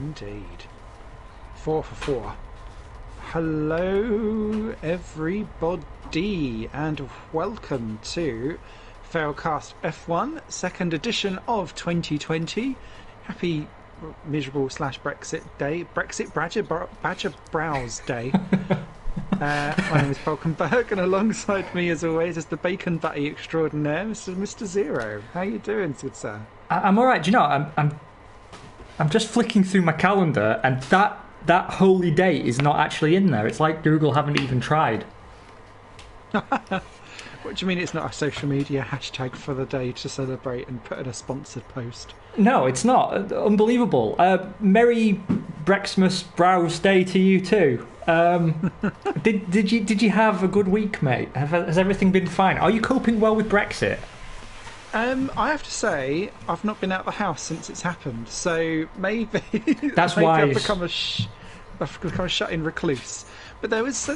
indeed. 4 for 4. Hello, everybody, and welcome to FailcastF1, second edition of 2020. Happy miserable / Brexit day, Brexit Badger Browse Day. My name is Falkenberg, and alongside me, as always, is the bacon butty extraordinaire, Mr. Zero. How you doing, good sir? I'm all right. Do you know, I'm just flicking through my calendar, and that holy date is not actually in there. It's like Google haven't even tried. What do you mean it's not a social media hashtag for the day to celebrate and put in a sponsored post? No, it's not. Unbelievable. Merry Brexmas Browse Day to you too. Did you have a good week, mate? Has everything been fine? Are you coping well with Brexit? I have to say, I've not been out of the house since it's happened, so maybe that's maybe wise. I've become a shut-in recluse. But there was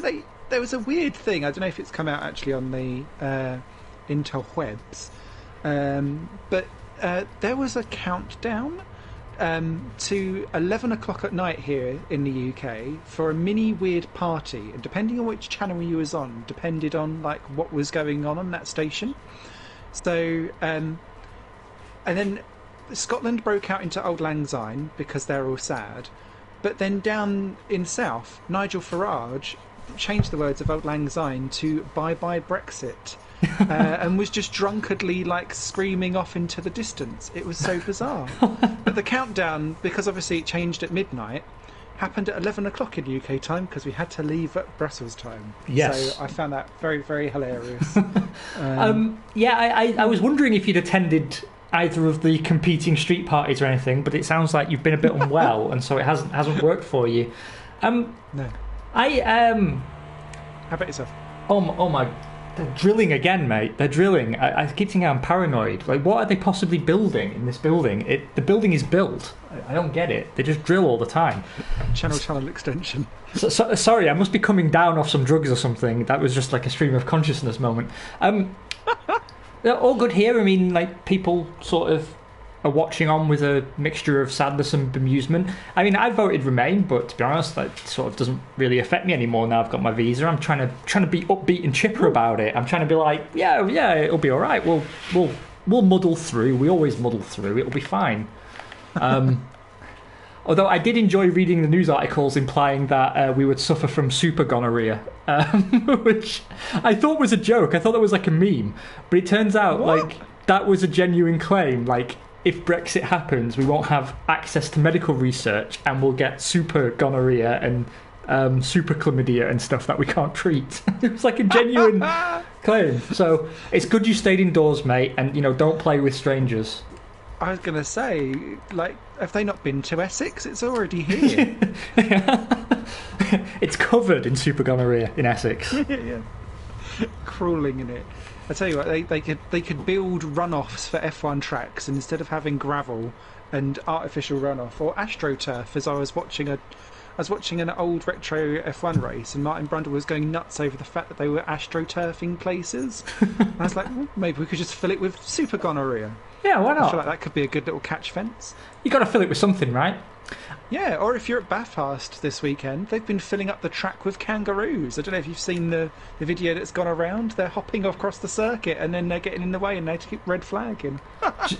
a weird thing. I don't know if it's come out actually on the Intel webs, but there was a countdown to 11 o'clock at night here in the UK for a mini weird party, and depending on which channel you was on, depended on like what was going on that station. So, and then Scotland broke out into Auld Lang Syne because they're all sad. But then down in South, Nigel Farage changed the words of Auld Lang Syne to Bye Bye Brexit, and was just drunkenly like screaming off into the distance. It was so bizarre. But the countdown, because obviously it changed at midnight, happened at 11 o'clock in UK time because we had to leave at Brussels time. Yes. So I found that very, very hilarious. I was wondering if you'd attended either of the competing street parties or anything, but it sounds like you've been a bit unwell, and so it hasn't worked for you. No. How about yourself? Oh my. They're drilling again, mate. They're drilling. I keep thinking I'm paranoid. Like, what are they possibly building in this building? The building is built. I don't get it. They just drill all the time. Channel extension. Sorry, I must be coming down off some drugs or something. That was just like a stream of consciousness moment. All good here. I mean, like, people sort of are watching on with a mixture of sadness and bemusement. I mean, I voted Remain, but to be honest, that sort of doesn't really affect me anymore now I've got my visa. I'm trying to be upbeat and chipper about it. I'm trying to be like, yeah, it'll be all right. We'll muddle through. We always muddle through. It'll be fine. Although I did enjoy reading the news articles implying that we would suffer from super gonorrhea, which I thought was a joke. I thought that was like a meme, but it turns out like that was a genuine claim. Like, if Brexit happens, we won't have access to medical research, and we'll get super gonorrhea and super chlamydia and stuff that we can't treat. It was like a genuine claim. So it's good you stayed indoors, mate, and don't play with strangers. I was going to say, like, have they not been to Essex? It's already here. It's covered in super gonorrhea in Essex. Yeah. Crawling in it. I tell you what, they could build runoffs for F1 tracks, and instead of having gravel and artificial runoff, or AstroTurf, as I was watching an old retro F1 race, and Martin Brundle was going nuts over the fact that they were AstroTurfing places. I was like, well, maybe we could just fill it with super gonorrhea. Yeah, why not? I feel like that could be a good little catch fence. You got to fill it with something, right? Yeah, or if you're at Bathurst this weekend, they've been filling up the track with kangaroos. I don't know if you've seen the video that's gone around. They're hopping across the circuit, and then they're getting in the way, and they keep red flagging.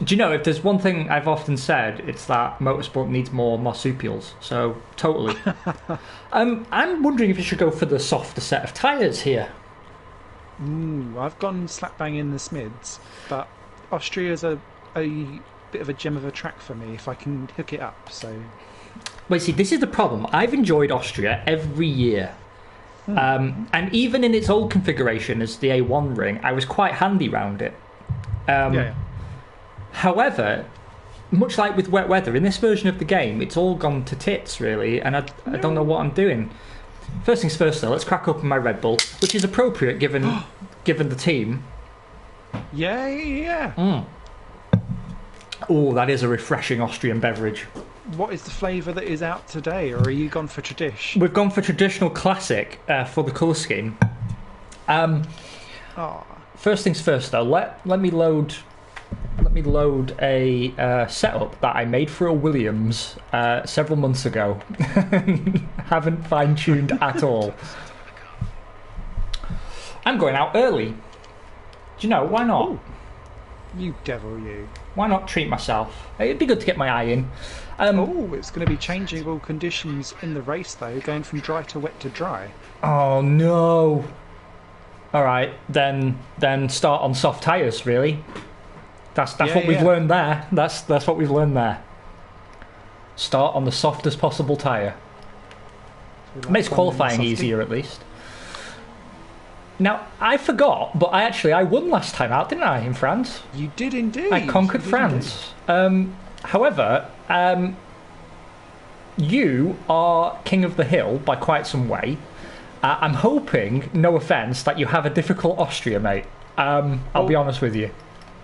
Do you know, if there's one thing I've often said, it's that motorsport needs more marsupials. So, totally. I'm wondering if you should go for the softer set of tyres here. I've gone slap bang in the Smids, but Austria's a bit of a gem of a track for me if I can hook it up. So, well, see, this is the problem. I've enjoyed Austria every year, and even in its old configuration as the A1 ring, I was quite handy round it. However, much like with wet weather, in this version of the game, it's all gone to tits, really, and I don't know what I'm doing. First things first, though, let's crack open my Red Bull, which is appropriate given the team. Yeah. Oh, that is a refreshing Austrian beverage. What is the flavour that is out today, or are you gone for tradish? We've gone for traditional classic for the colour scheme. First things first, though. Let me load Let me load a setup that I made for a Williams several months ago. Haven't fine-tuned at all. I'm going out early. Do you know, why not? Ooh. You devil, you. Why not treat myself? It'd be good to get my eye in. It's going to be changeable conditions in the race, though, going from dry to wet to dry. Oh, no. All right, then start on soft tyres, really. That's what we've learned there. That's what we've learned there. Start on the softest possible tyre. Makes qualifying easier, at least. Now, I forgot, but I won last time out, didn't I, in France? You did indeed. I conquered France. However, you are king of the hill by quite some way. I'm hoping, no offence, that you have a difficult Austria, mate. I'll be honest with you.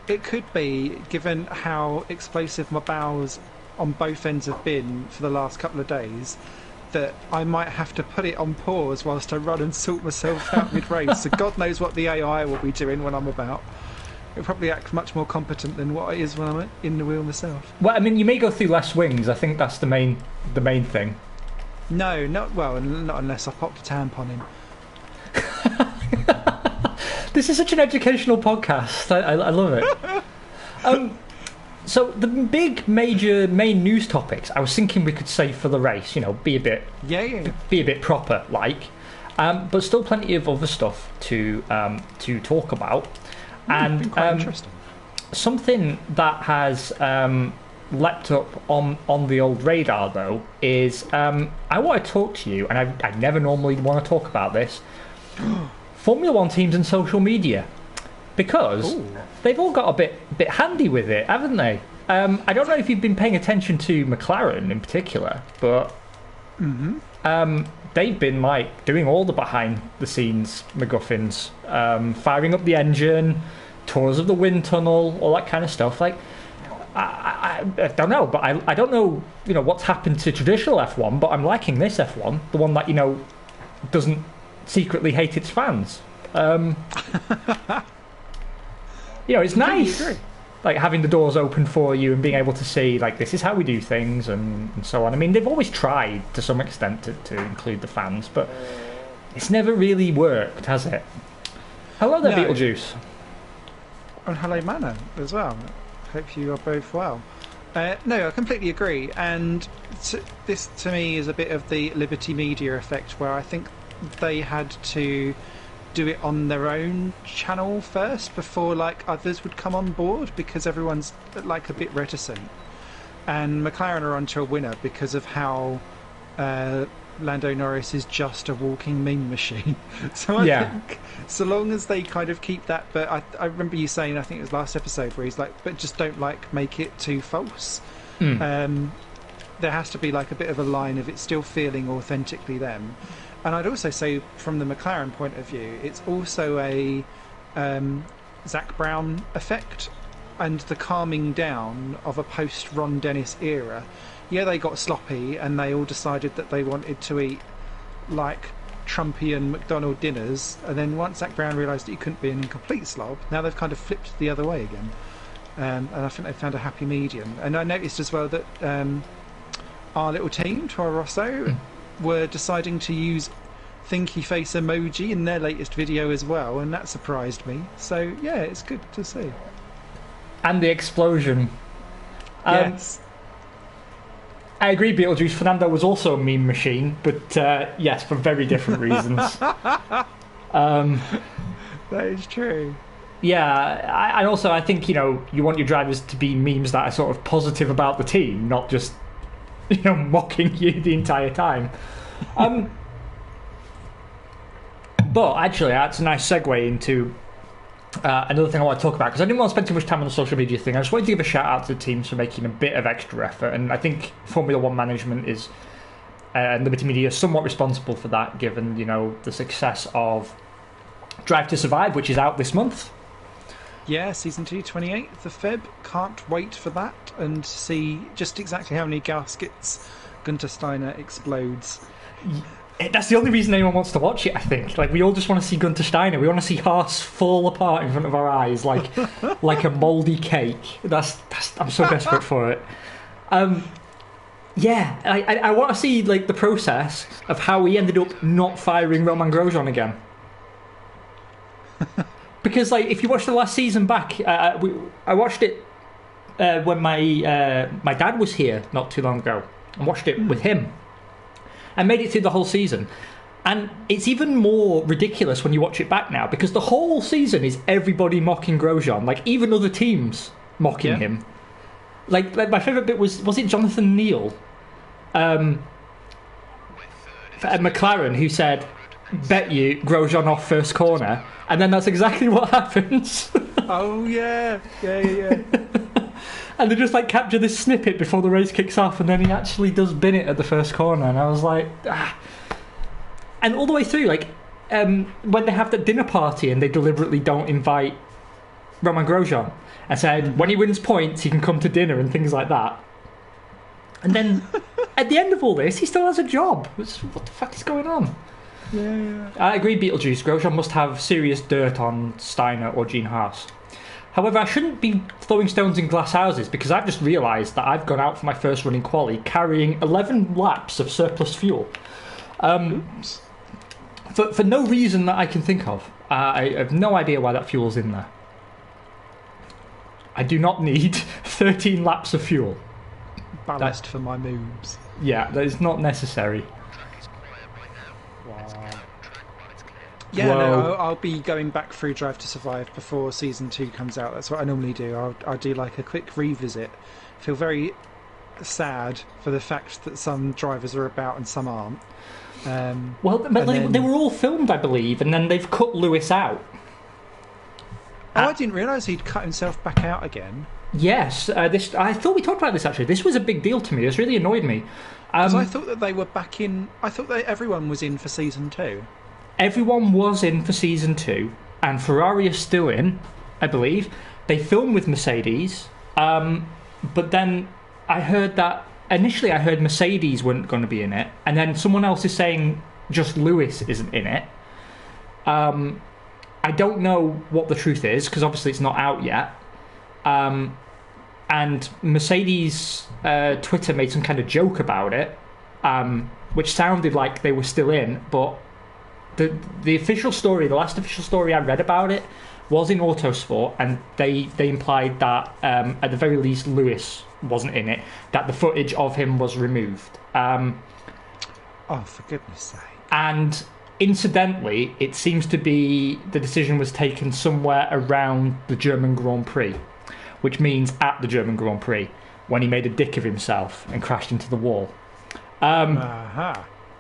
It could be, given how explosive my bows on both ends have been for the last couple of days, that I might have to put it on pause whilst I run and sort myself out mid-race. So God knows what the AI will be doing when I'm about. It'll probably act much more competent than what it is when I'm in the wheel myself. Well, I mean, you may go through less wings. I think that's the main thing. No, not unless I popped a tampon in. This is such an educational podcast. I love it. So the big, major, main news topics, I was thinking we could save for the race. You know, be a bit proper, like, but still plenty of other stuff to talk about. And quite interesting. Something that has leapt up on the old radar, though, is I want to talk to you, and I never normally want to talk about this. Formula One teams and social media, because they've all got a bit handy with it, haven't they? I don't know if you've been paying attention to McLaren in particular, but they've been like doing all the behind the scenes MacGuffins, firing up the engine, tours of the wind tunnel, all that kind of stuff. Like, I don't know, but I don't know, what's happened to traditional F1, but I'm liking this F1, the one that doesn't secretly hate its fans. It's nice, like having the doors open for you and being able to see, like, this is how we do things and so on. I mean, they've always tried to some extent to include the fans, but it's never really worked, has it? Hello there, Beetlejuice. And hello, Mana, as well. Hope you are both well. No, I completely agree, and this to me is a bit of the Liberty Media effect, where I think they had to do it on their own channel first before like others would come on board, because everyone's like a bit reticent, and McLaren are onto a winner because of how Lando Norris is just a walking meme machine. So I think so long as they kind of keep that, but I remember you saying, I think it was last episode, where he's like, but just don't make it too false. There has to be like a bit of a line of it still feeling authentically them. And I'd also say, from the McLaren point of view, it's also a Zach Brown effect and the calming down of a post-Ron Dennis era. Yeah, they got sloppy and they all decided that they wanted to eat like Trumpian McDonald dinners, and then once Zach Brown realised that he couldn't be an incomplete slob, now they've kind of flipped the other way again. And I think they found a happy medium. And I noticed as well that our little team, Toro Rosso, were deciding to use thinky face emoji in their latest video as well, and that surprised me. So yeah, it's good to see. And the explosion. Yes. I agree, Beetlejuice. Fernando was also a meme machine, but yes, for very different reasons. That is true. Yeah, and also I think, you want your drivers to be memes that are sort of positive about the team, not just mocking you the entire time. But actually, that's a nice segue into another thing I want to talk about, because I didn't want to spend too much time on the social media thing. I just wanted to give a shout out to the teams for making a bit of extra effort, and I think Formula One management is and Liberty Media is somewhat responsible for that, given the success of Drive to Survive, which is out this month. Yeah, season 2, 28th of Feb. Can't wait for that and see just exactly how many gaskets Gunter Steiner explodes. That's the only reason anyone wants to watch it, I think. Like, we all just want to see Gunther Steiner. We want to see Haas fall apart in front of our eyes like a mouldy cake. I'm so desperate for it. Yeah, I want to see like the process of how he ended up not firing Roman Grosjean again. Because like, if you watch the last season back, I watched it when my dad was here not too long ago. I watched it with him. And made it through the whole season. And it's even more ridiculous when you watch it back now, because the whole season is everybody mocking Grosjean, like even other teams mocking him. Like my favourite bit was it Jonathan Neal at McLaren who said, bet you Grosjean off first corner, and then that's exactly what happens. Oh yeah. And they just like capture this snippet before the race kicks off, and then he actually does bin it at the first corner, and I was like, ah. And all the way through, like when they have that dinner party and they deliberately don't invite Roman Grosjean and said when he wins points he can come to dinner and things like that, and then at the end of all this he still has a job. What the fuck is going on? Yeah. I agree, Beetlejuice. Grosjean must have serious dirt on Steiner or Gene Haas. However, I shouldn't be throwing stones in glass houses, because I've just realised that I've gone out for my first run in quali carrying 11 laps of surplus fuel. For no reason that I can think of. I have no idea why that fuel's in there. I do not need 13 laps of fuel. Ballast for my moves. Yeah, that is not necessary. Yeah, no, I'll be going back through Drive to Survive before Season 2 comes out. That's what I normally do. I'll do like a quick revisit. Feel very sad for the fact that some drivers are about and some aren't. They were all filmed, I believe, and then they've cut Lewis out. I didn't realise he'd cut himself back out again. Yes, I thought we talked about this actually. This was a big deal to me. This really annoyed me. Because I thought that they were back in... I thought that everyone was in for Season 2. Everyone was in for Season 2, and Ferrari is still in, I believe. They filmed with Mercedes, but then I heard that... Initially I heard Mercedes weren't going to be in it, and then someone else is saying just Lewis isn't in it. I don't know what the truth is, because obviously it's not out yet. And Mercedes Twitter made some kind of joke about it, which sounded like they were still in, but... The official story, the last official story I read about it, was in Autosport, and they implied that at the very least Lewis wasn't in it, that the footage of him was removed. Oh, for goodness sake. And incidentally, it seems to be the decision was taken somewhere around the German Grand Prix, which means at the German Grand Prix, when he made a dick of himself and crashed into the wall.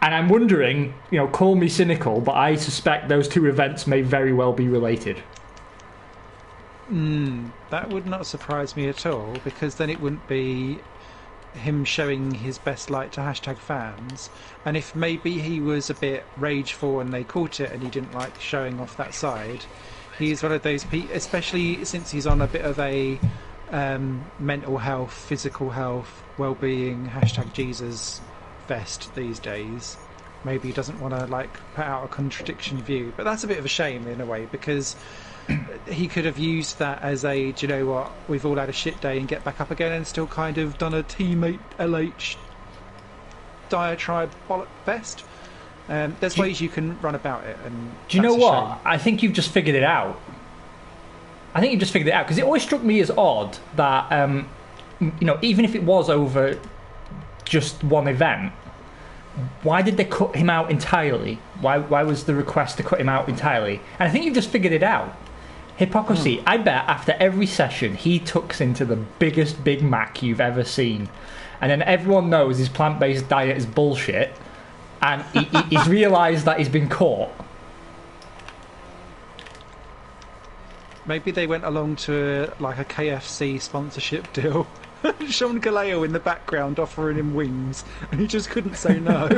And I'm wondering, call me cynical, but I suspect those two events may very well be related. That would not surprise me at all, because then it wouldn't be him showing his best light to #fans. And if maybe he was a bit rageful and they caught it and he didn't like showing off that side, he's one of those people, especially since he's on a bit of a mental health, physical health, well-being, #Jesus vest these days. Maybe he doesn't want to put out a contradiction view, but that's a bit of a shame in a way, because he could have used that as a, do you know what, we've all had a shit day and get back up again, and still kind of done a teammate LH diatribe bollock fest. There's ways you can run about it, and do you know what? I think you've just figured it out. Because it always struck me as odd that even if it was over just one event, why did they cut him out entirely? Why was the request to cut him out entirely? And I think you've just figured it out. Hypocrisy. I bet after every session he tucks into the biggest Big Mac you've ever seen, and then everyone knows his plant-based diet is bullshit, and he's realised that he's been caught. Maybe they went along to a KFC sponsorship deal. Sean Galeo in the background offering him wings, and he just couldn't say no.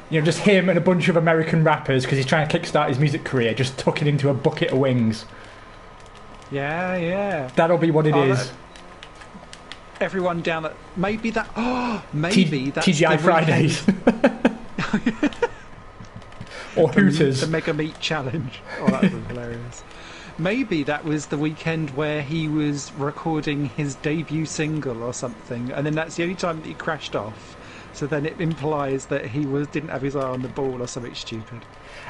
Just him and a bunch of American rappers, because he's trying to kickstart his music career, just tucking into a bucket of wings. Yeah. That'll be what it is. everyone down at maybe that's TGI Fridays or Hooters, the Mega Meat Challenge. Oh, that was hilarious. Maybe that was the weekend where he was recording his debut single or something, and then that's the only time that he crashed off. So then it implies that he didn't have his eye on the ball or something stupid.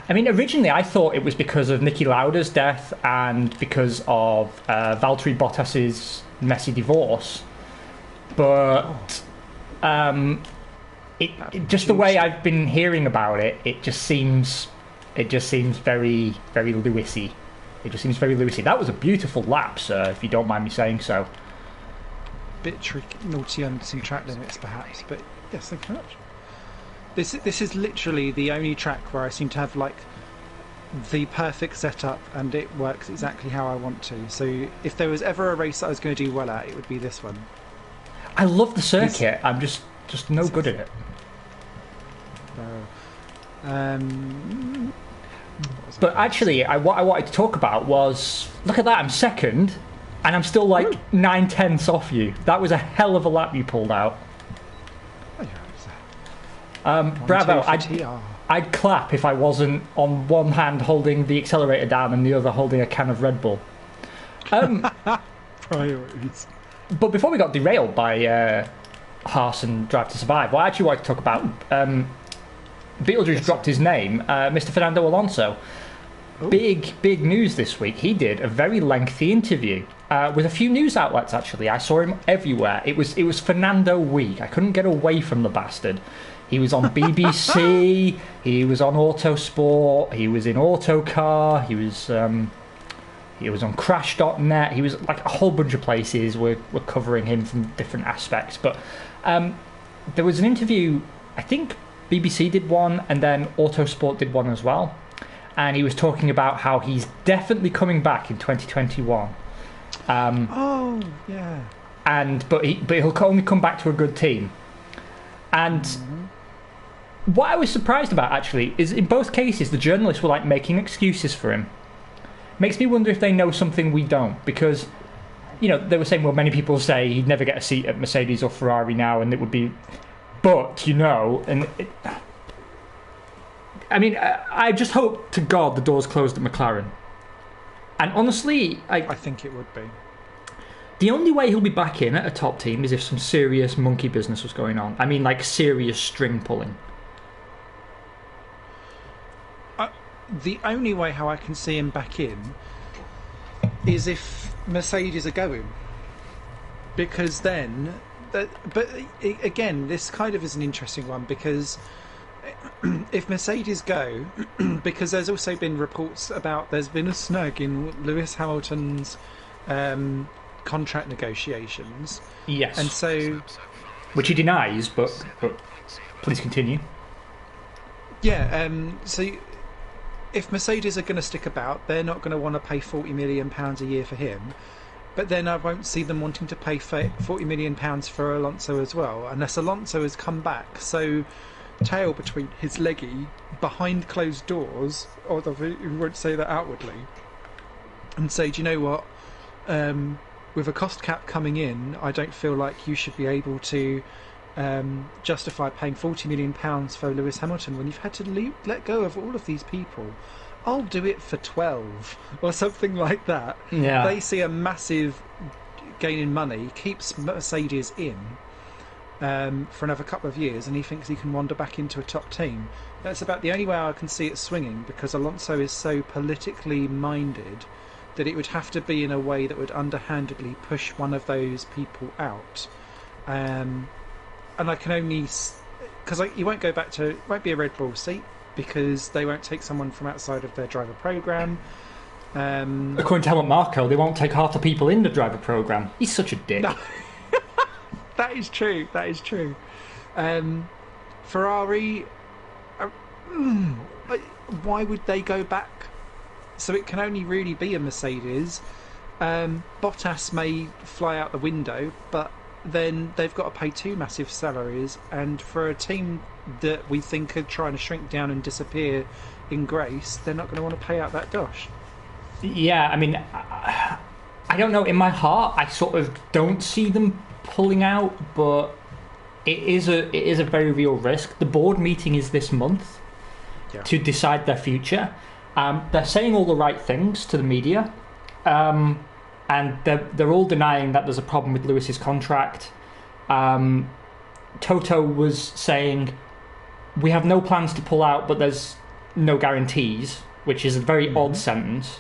I mean, originally I thought it was because of Niki Lauda's death and because of Valtteri Bottas's messy divorce, but just the way I've been hearing about it, it just seems very, very Lewisy. It just seems very Lewisy. That was a beautiful lap, sir, if you don't mind me saying so. Bit tricky, naughty under some track limits, perhaps, but yes, thank you very much. This is literally the only track where I seem to have like the perfect setup and it works exactly how I want to. So if there was ever a race that I was going to do well at, it would be this one. I love the circuit. I'm just no good at it. But actually, what I wanted to talk about was, look at that, I'm second, and I'm still like 9/10 off you. That was a hell of a lap you pulled out. Bravo. I'd clap if I wasn't on one hand holding the accelerator down and the other holding a can of Red Bull. Priorities. But before we got derailed by Haas and Drive to Survive, what I actually wanted to talk about, Beetlejuice dropped his name, Mr. Fernando Alonso. Ooh. Big news this week. He did a very lengthy interview with a few news outlets, actually. I saw him everywhere. It was Fernando week. I couldn't get away from the bastard. He was on BBC, he was on Autosport, he was in Autocar, he was on Crash.net, he was like a whole bunch of places were covering him from different aspects. But there was an interview, I think BBC did one, and then Autosport did one as well. And he was talking about how he's definitely coming back in 2021. Oh, yeah. But he'll only come back to a good team. And what I was surprised about, actually, is in both cases the journalists were like making excuses for him. Makes me wonder if they know something we don't, because, you know, they were saying, well, many people say he'd never get a seat at Mercedes or Ferrari now, and it would be, but, you know, and I mean, I just hope to God the door's closed at McLaren. And honestly, I think it would be. The only way he'll be back in at a top team is if some serious monkey business was going on. I mean, like serious string pulling. The only way how I can see him back in is if Mercedes are going. Because then... But again, this kind of is an interesting one, because if Mercedes go, because there's also been reports about there's been a snag in Lewis Hamilton's contract negotiations. Yes. And so... Which he denies, but please continue. Yeah, so if Mercedes are going to stick about, they're not going to want to pay £40 million a year for him. But then I won't see them wanting to pay £40 million for Alonso as well, unless Alonso has come back so tail between his leggy, behind closed doors, although he won't say that outwardly, and say, do you know what, with a cost cap coming in, I don't feel like you should be able to justify paying £40 million for Lewis Hamilton when you've had to let go of all of these people. I'll do it for 12 or something like that. Yeah. They see a massive gain in money, keeps Mercedes in for another couple of years, and he thinks he can wander back into a top team. That's about the only way I can see it swinging, because Alonso is so politically minded that it would have to be in a way that would underhandedly push one of those people out. And I can only... Because you won't go back to... It won't be a Red Bull seat, because they won't take someone from outside of their driver programme. According to Helmut Marko, they won't take half the people in the driver programme. He's such a dick. No. That is true. That is true. Ferrari... why would they go back? So it can only really be a Mercedes. Bottas may fly out the window, but then they've got to pay two massive salaries, and for a team that we think are trying to shrink down and disappear in grace, they're not going to want to pay out that dosh. Yeah, I mean, I don't know. In my heart, I sort of don't see them pulling out, but it is a very real risk. The board meeting is this month to decide their future. They're saying all the right things to the media, and they're all denying that there's a problem with Lewis's contract. Toto was saying, we have no plans to pull out, but there's no guarantees, which is a very odd sentence.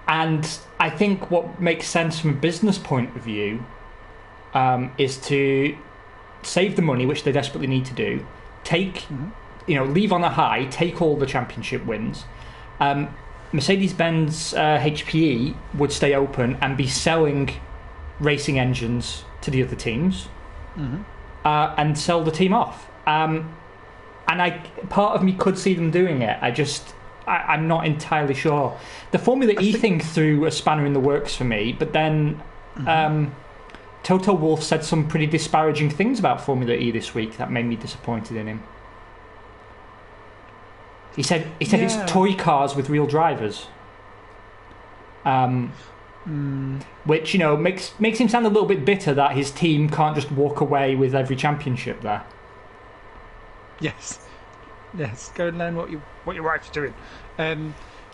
And I think what makes sense from a business point of view is to save the money, which they desperately need to do, leave on a high, take all the championship wins. Mercedes-Benz HPE would stay open and be selling racing engines to the other teams and sell the team off. And part of me could see them doing it. I'm not entirely sure. The Formula E thing threw a spanner in the works for me, but then Toto Wolff said some pretty disparaging things about Formula E this week that made me disappointed in him. He said it's toy cars with real drivers, which makes him sound a little bit bitter that his team can't just walk away with every championship there. Yes, go and learn what your wife's doing.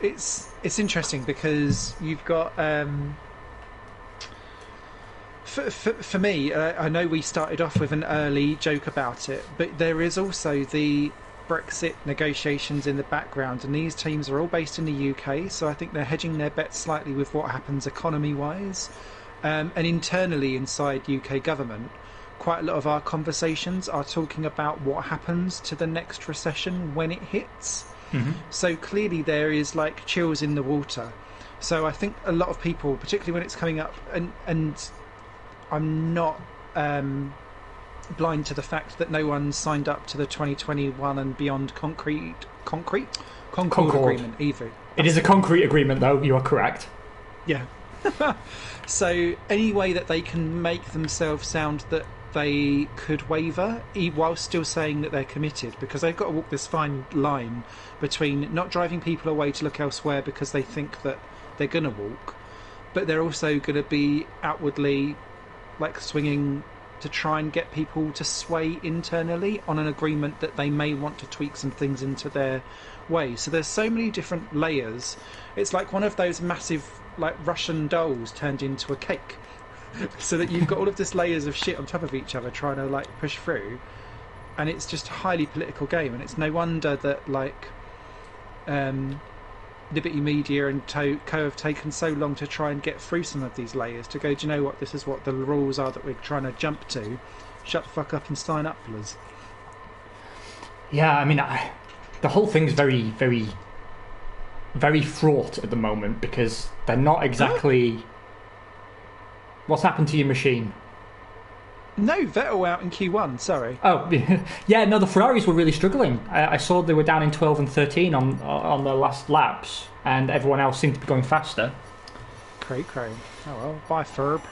It's interesting because you've got for me, I know we started off with an early joke about it, but there is also the Brexit negotiations in the background, and these teams are all based in the UK, so I think they're hedging their bets slightly with what happens economy-wise, and internally inside UK government. Quite a lot of our conversations are talking about what happens to the next recession when it hits. So clearly there is like chills in the water. So I think a lot of people, particularly when it's coming up, and I'm not blind to the fact that no one signed up to the 2021 and beyond Concord agreement either. It is a concrete agreement, though. You are correct. Yeah. So any way that they can make themselves sound that they could waver while still saying that they're committed, because they've got to walk this fine line between not driving people away to look elsewhere because they think that they're going to walk, but they're also going to be outwardly like swinging to try and get people to sway internally on an agreement that they may want to tweak some things into their way. So there's so many different layers. It's like one of those massive like Russian dolls turned into a cake. So that you've got all of this layers of shit on top of each other trying to like push through, and it's just a highly political game. And it's no wonder that like Liberty Media and Co have taken so long to try and get through some of these layers, to go, do you know what, this is what the rules are that we're trying to jump to, shut the fuck up and sign up for us. Yeah, I mean, the whole thing's very, very, very fraught at the moment, because they're not exactly... What's happened to your machine? No, Vettel out in Q1, sorry. Oh, yeah, no, the Ferraris were really struggling. I saw they were down in 12 and 13 on their last laps, and everyone else seemed to be going faster. Cray. Oh well, bye Ferb.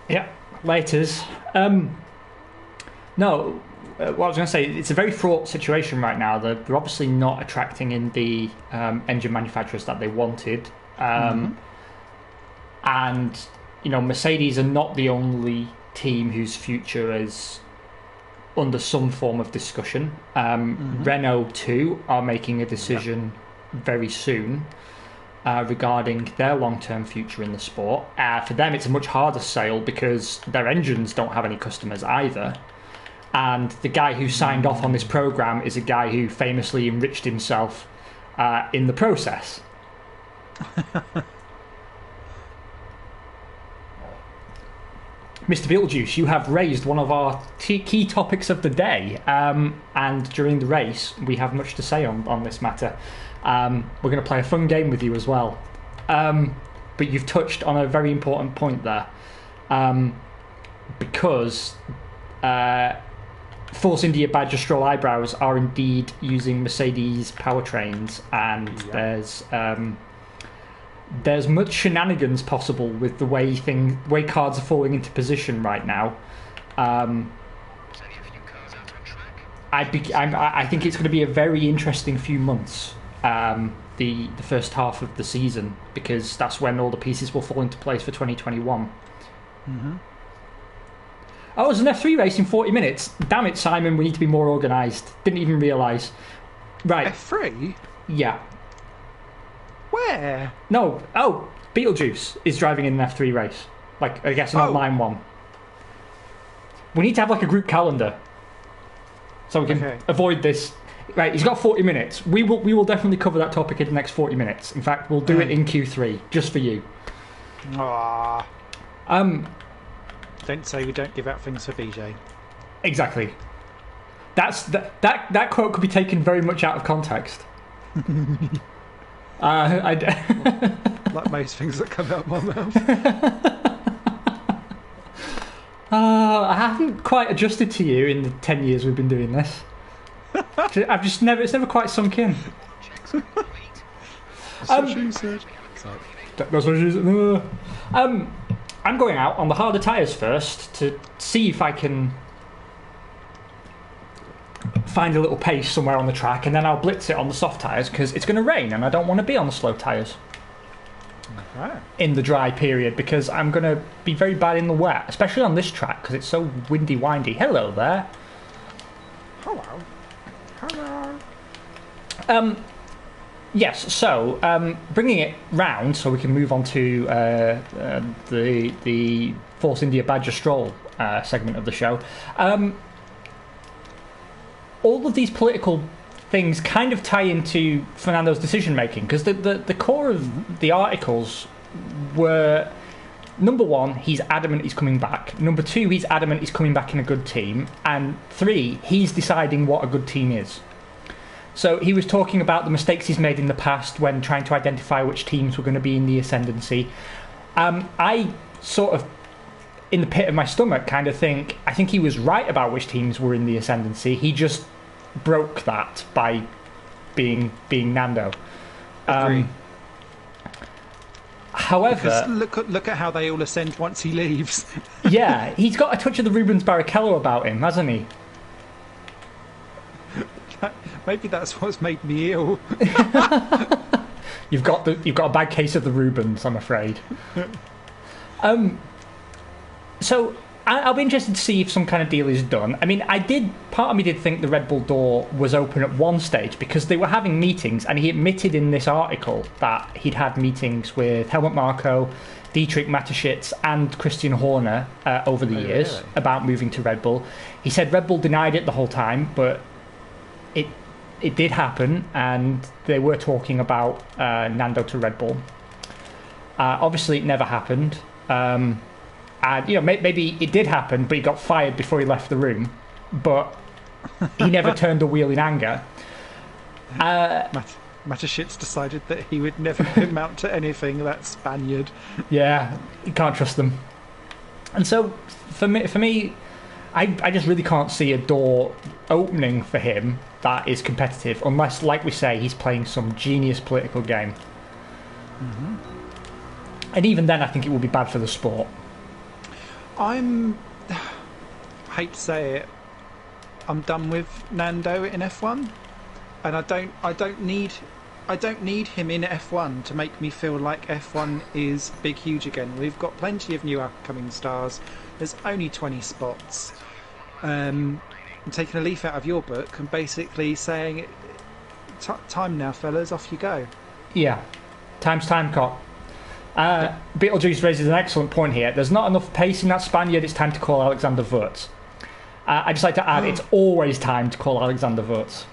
Yeah, laters. No, what I was going to say, it's a very fraught situation right now. They're obviously not attracting in the engine manufacturers that they wanted. And... Mercedes are not the only team whose future is under some form of discussion. Renault too are making a decision very soon regarding their long-term future in the sport. For them, it's a much harder sale because their engines don't have any customers either. And the guy who signed off on this program is a guy who famously enriched himself in the process. Mr. Beetlejuice, you have raised one of our key topics of the day, and during the race we have much to say on this matter. We're going to play a fun game with you as well, but you've touched on a very important point there, because Force India Badger Stroll Eyebrows are indeed using Mercedes powertrains, and there's much shenanigans possible with the way cards are falling into position right now. I think it's going to be a very interesting few months. The the first half of the season, because that's when all the pieces will fall into place for 2021. Mm-hmm. Oh, it was an F3 race in 40 minutes. Damn it, Simon, we need to be more organised. Didn't even realise. Right. F3? Yeah. Where? No. Oh, Beetlejuice is driving in an F3 race. Like, I guess an online one. We need to have like a group calendar so we can avoid this. Right, he's got 40 minutes. We will definitely cover that topic in the next 40 minutes. In fact, we'll do it in Q3 just for you. Aww. Don't say we don't give out things for BJ. Exactly. That quote could be taken very much out of context. Like most things that come out of my mouth. I haven't quite adjusted to you in the 10 years we've been doing this. I've just never. It's never quite sunk in. That's what she said. That's what she said. I'm going out on the harder tyres first to see if I can find a little pace somewhere on the track, and then I'll blitz it on the soft tyres because it's going to rain and I don't want to be on the slow tyres in the dry period because I'm going to be very bad in the wet, especially on this track because it's so windy windy. Hello there. Hello. Yes, so bringing it round so we can move on to the Force India Badger Stroll segment of the show. All of these political things kind of tie into Fernando's decision making because the core of the articles were, number one, he's adamant he's coming back. Number two, he's adamant he's coming back in a good team. And three, he's deciding what a good team is. So he was talking about the mistakes he's made in the past when trying to identify which teams were going to be in the ascendancy. I sort of, in the pit of my stomach, kind of think, I think he was right about which teams were in the ascendancy. He just broke that by being Nando. However, because look at how they all ascend once he leaves. Yeah, he's got a touch of the Rubens Barrichello about him, hasn't he? Maybe that's what's made me ill. You've got a bad case of the Rubens, I'm afraid. So I'll be interested to see if some kind of deal is done. I mean, part of me did think the Red Bull door was open at one stage because they were having meetings, and he admitted in this article that he'd had meetings with Helmut Marko, Dietrich Mateschitz and Christian Horner over the years about moving to Red Bull. He said Red Bull denied it the whole time, but it did happen, and they were talking about Nando to Red Bull. Obviously, it never happened. And maybe it did happen, but he got fired before he left the room. But he never turned a wheel in anger. Mateschitz decided that he would never amount to anything. That Spaniard. Yeah, you can't trust them. And so, for me, I just really can't see a door opening for him that is competitive, unless, like we say, he's playing some genius political game. Mm-hmm. And even then, I think it will be bad for the sport. I hate to say it, I'm done with Nando in F1, and I don't need him in F1 to make me feel like F1 is big huge again. We've got plenty of new upcoming stars. There's only 20 spots. I'm taking a leaf out of your book and basically saying, time now, fellas, off you go. Yeah, time's time, Cop. Beetlejuice raises an excellent point here. There's not enough pace in that Spaniard. It's time to call Alexander Wurz. I'd just like to add, it's always time to call Alexander Wurz.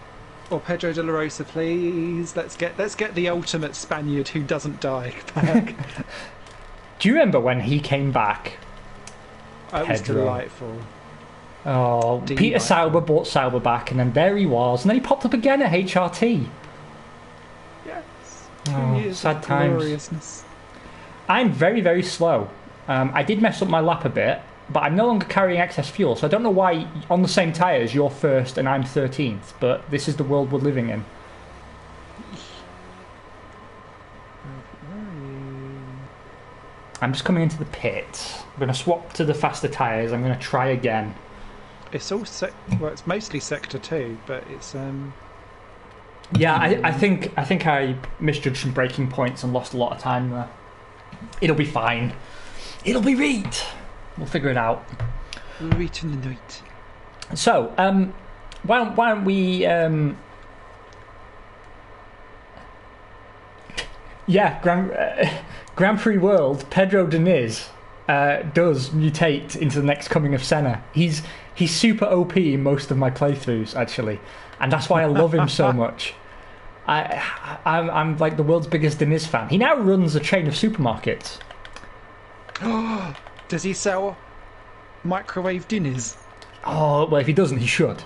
Or Pedro de la Rosa, please. Let's get the ultimate Spaniard who doesn't die back. Do you remember when he came back? It was delightful. Oh, Peter Sauber brought Sauber back, and then there he was, and then he popped up again at HRT. Yes. 2 years sad times. Gloriousness. I'm very, very slow. I did mess up my lap a bit, but I'm no longer carrying excess fuel, so I don't know why on the same tyres you're first and I'm 13th, but this is the world we're living in. I'm just coming into the pit. I'm going to swap to the faster tyres. I'm going to try again. It's all it's mostly sector 2, but it's Yeah, I think I misjudged some braking points and lost a lot of time there. It'll be fine. It'll be right. We'll figure it out. Right in the night. So, why don't we? Grand Prix World. Pedro Diniz does mutate into the next coming of Senna. He's super OP in most of my playthroughs, actually, and that's why I love him so much. I'm like the world's biggest Diniz fan. He now runs a chain of supermarkets. Does he sell microwave dinners? Oh well, if he doesn't, he should.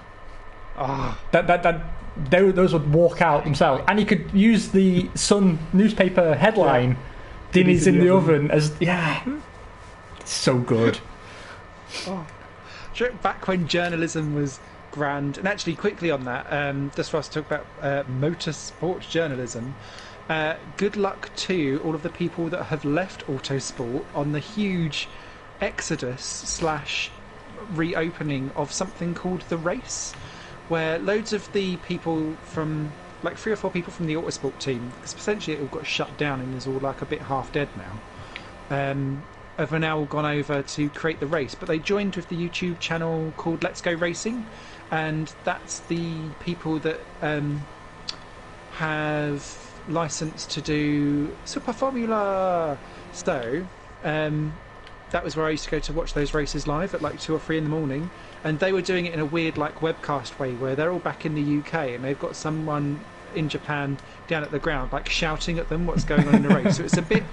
Those would walk out themselves, and he could use the Sun newspaper headline, "Dinny's in the oven," as it's so good. Back when journalism was grand, and actually quickly on that, just for us to talk about motorsport journalism. Good luck to all of the people that have left autosport on the huge exodus / reopening of something called The Race, where loads of the people from, like 3 or 4 people from the autosport team, because essentially it all got shut down and is all like a bit half dead now, have now all gone over to create The Race, but they joined with the YouTube channel called Let's Go Racing, and that's the people that have license to do Super Formula. So that was where I used to go to watch those races live at like 2 or 3 in the morning, and they were doing it in a weird like webcast way where they're all back in the UK and they've got someone in Japan down at the ground like shouting at them what's going on in the race. So it's a bit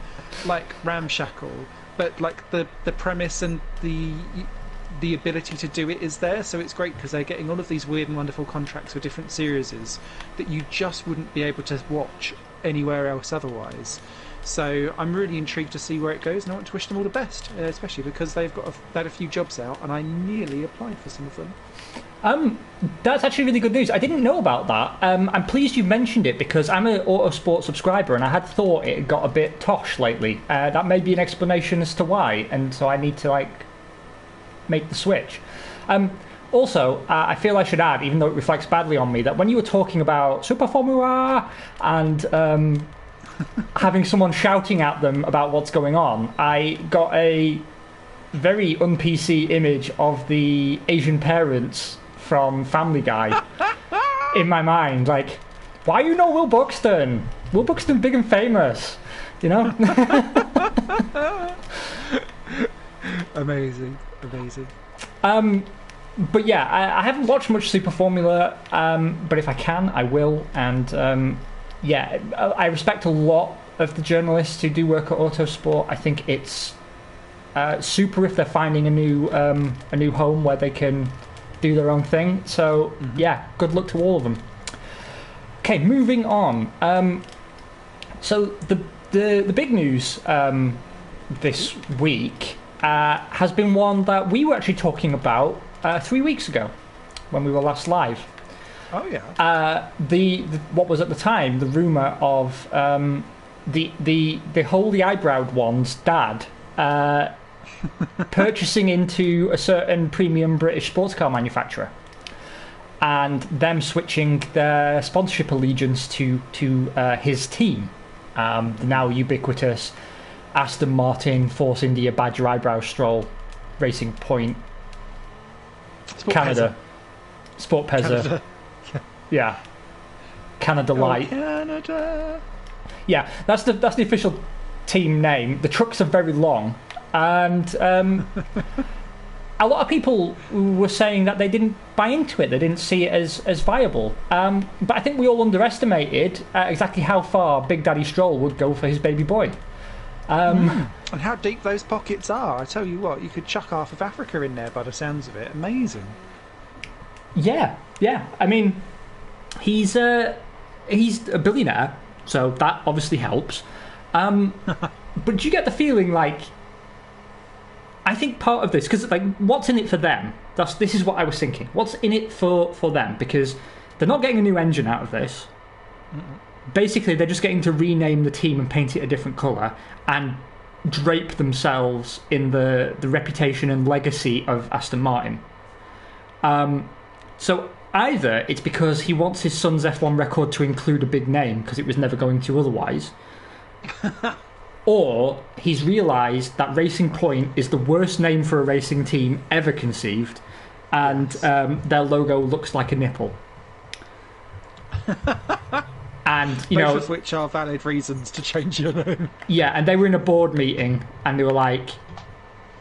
like ramshackle, but like the premise and the ability to do it is there, so it's great because they're getting all of these weird and wonderful contracts with different series that you just wouldn't be able to watch anywhere else otherwise. So I'm really intrigued to see where it goes, and I want to wish them all the best, especially because they've had a few jobs out, and I nearly applied for some of them. That's actually really good news. I didn't know about that. I'm pleased you mentioned it because I'm an Autosport subscriber, and I had thought it had got a bit tosh lately. That may be an explanation as to why, and so I need to make the switch. Also, I feel I should add, even though it reflects badly on me, that when you were talking about Super Formula and having someone shouting at them about what's going on, I got a very un-PC image of the Asian parents from Family Guy in my mind. Like, why you know Will Buxton? Will Buxton big and famous, you know? Amazing. But yeah, I haven't watched much Super Formula, but if I can, I will. And I respect a lot of the journalists who do work at Autosport. I think it's super if they're finding a new home where they can do their own thing. So yeah, good luck to all of them. Okay, moving on. So the big news this week has been one that we were actually talking about 3 weeks ago when we were last live. Oh yeah. The what was at the time the rumor of the holy eyebrowed one's dad purchasing into a certain premium British sports car manufacturer, and them switching their sponsorship allegiance to his team, the now ubiquitous Aston Martin, Force India, Badger, Eyebrow, Stroll, Racing Point, Sport Canada, Pezza. Sport Pezza. Canada. Yeah, Canada Light. Canada. Yeah, that's the official team name. The trucks are very long, and a lot of people were saying that they didn't buy into it. They didn't see it as viable. But I think we all underestimated exactly how far Big Daddy Stroll would go for his baby boy. And how deep those pockets are. I tell you what, you could chuck half of Africa in there by the sounds of it. Amazing. Yeah. I mean, he's a billionaire, so that obviously helps. But do you get the feeling like, I think part of this, because like, what's in it for them? This is what I was thinking. What's in it for them? Because they're not getting a new engine out of this. Basically, they're just getting to rename the team and paint it a different colour and drape themselves in the reputation and legacy of Aston Martin. So either it's because he wants his son's F1 record to include a big name because it was never going to otherwise, or he's realised that Racing Point is the worst name for a racing team ever conceived, and their logo looks like a nipple. And both of which are valid reasons to change your name. Yeah, and they were in a board meeting and they were like,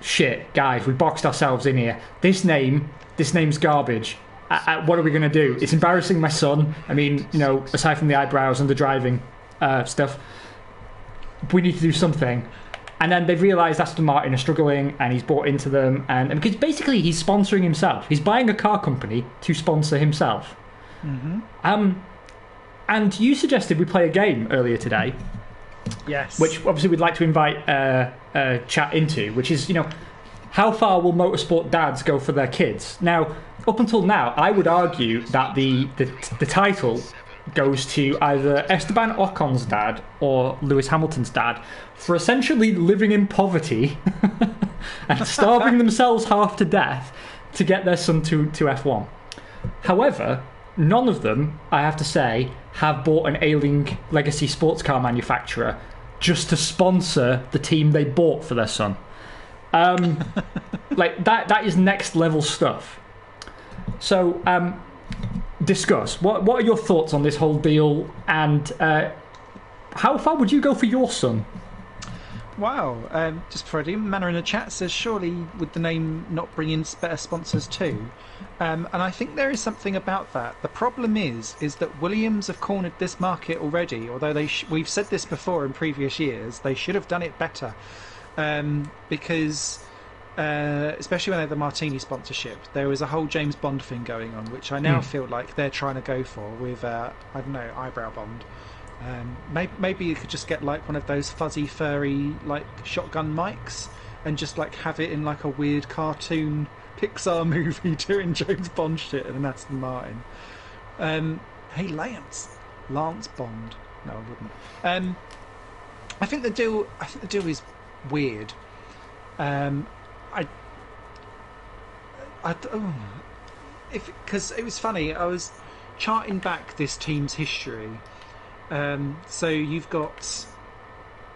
"Shit, guys, we boxed ourselves in here. This name's garbage. What are we going to do? It's embarrassing my son. I mean, aside from the eyebrows and the driving stuff, we need to do something." And then they've realised Aston Martin are struggling, and he's bought into them, and because basically he's sponsoring himself. He's buying a car company to sponsor himself. Mm-hmm. And you suggested we play a game earlier today. Yes. Which obviously we'd like to invite chat into, which is, how far will motorsport dads go for their kids? Now, up until now, I would argue that the title goes to either Esteban Ocon's dad or Lewis Hamilton's dad for essentially living in poverty and starving themselves half to death to get their son to F1. However, none of them, I have to say, have bought an ailing legacy sports car manufacturer just to sponsor the team they bought for their son. Like that is next level stuff. So discuss what are your thoughts on this whole deal, and how far would you go for your son? Wow, just before I do, Manor in the chat says, surely would the name not bring in better sponsors too? And I think there is something about that. The problem is that Williams have cornered this market already, although we've said this before in previous years, they should have done it better. Because, especially when they had the Martini sponsorship, there was a whole James Bond thing going on, which I now feel like they're trying to go for with, eyebrow Bond. Maybe you could just get like one of those fuzzy, furry, like shotgun mics, and just like have it in like a weird cartoon Pixar movie doing James Bond shit in an Aston Martin. Hey, Lance Bond. No, I wouldn't. I think the deal is weird. Because it was funny. I was charting back this team's history. So you've got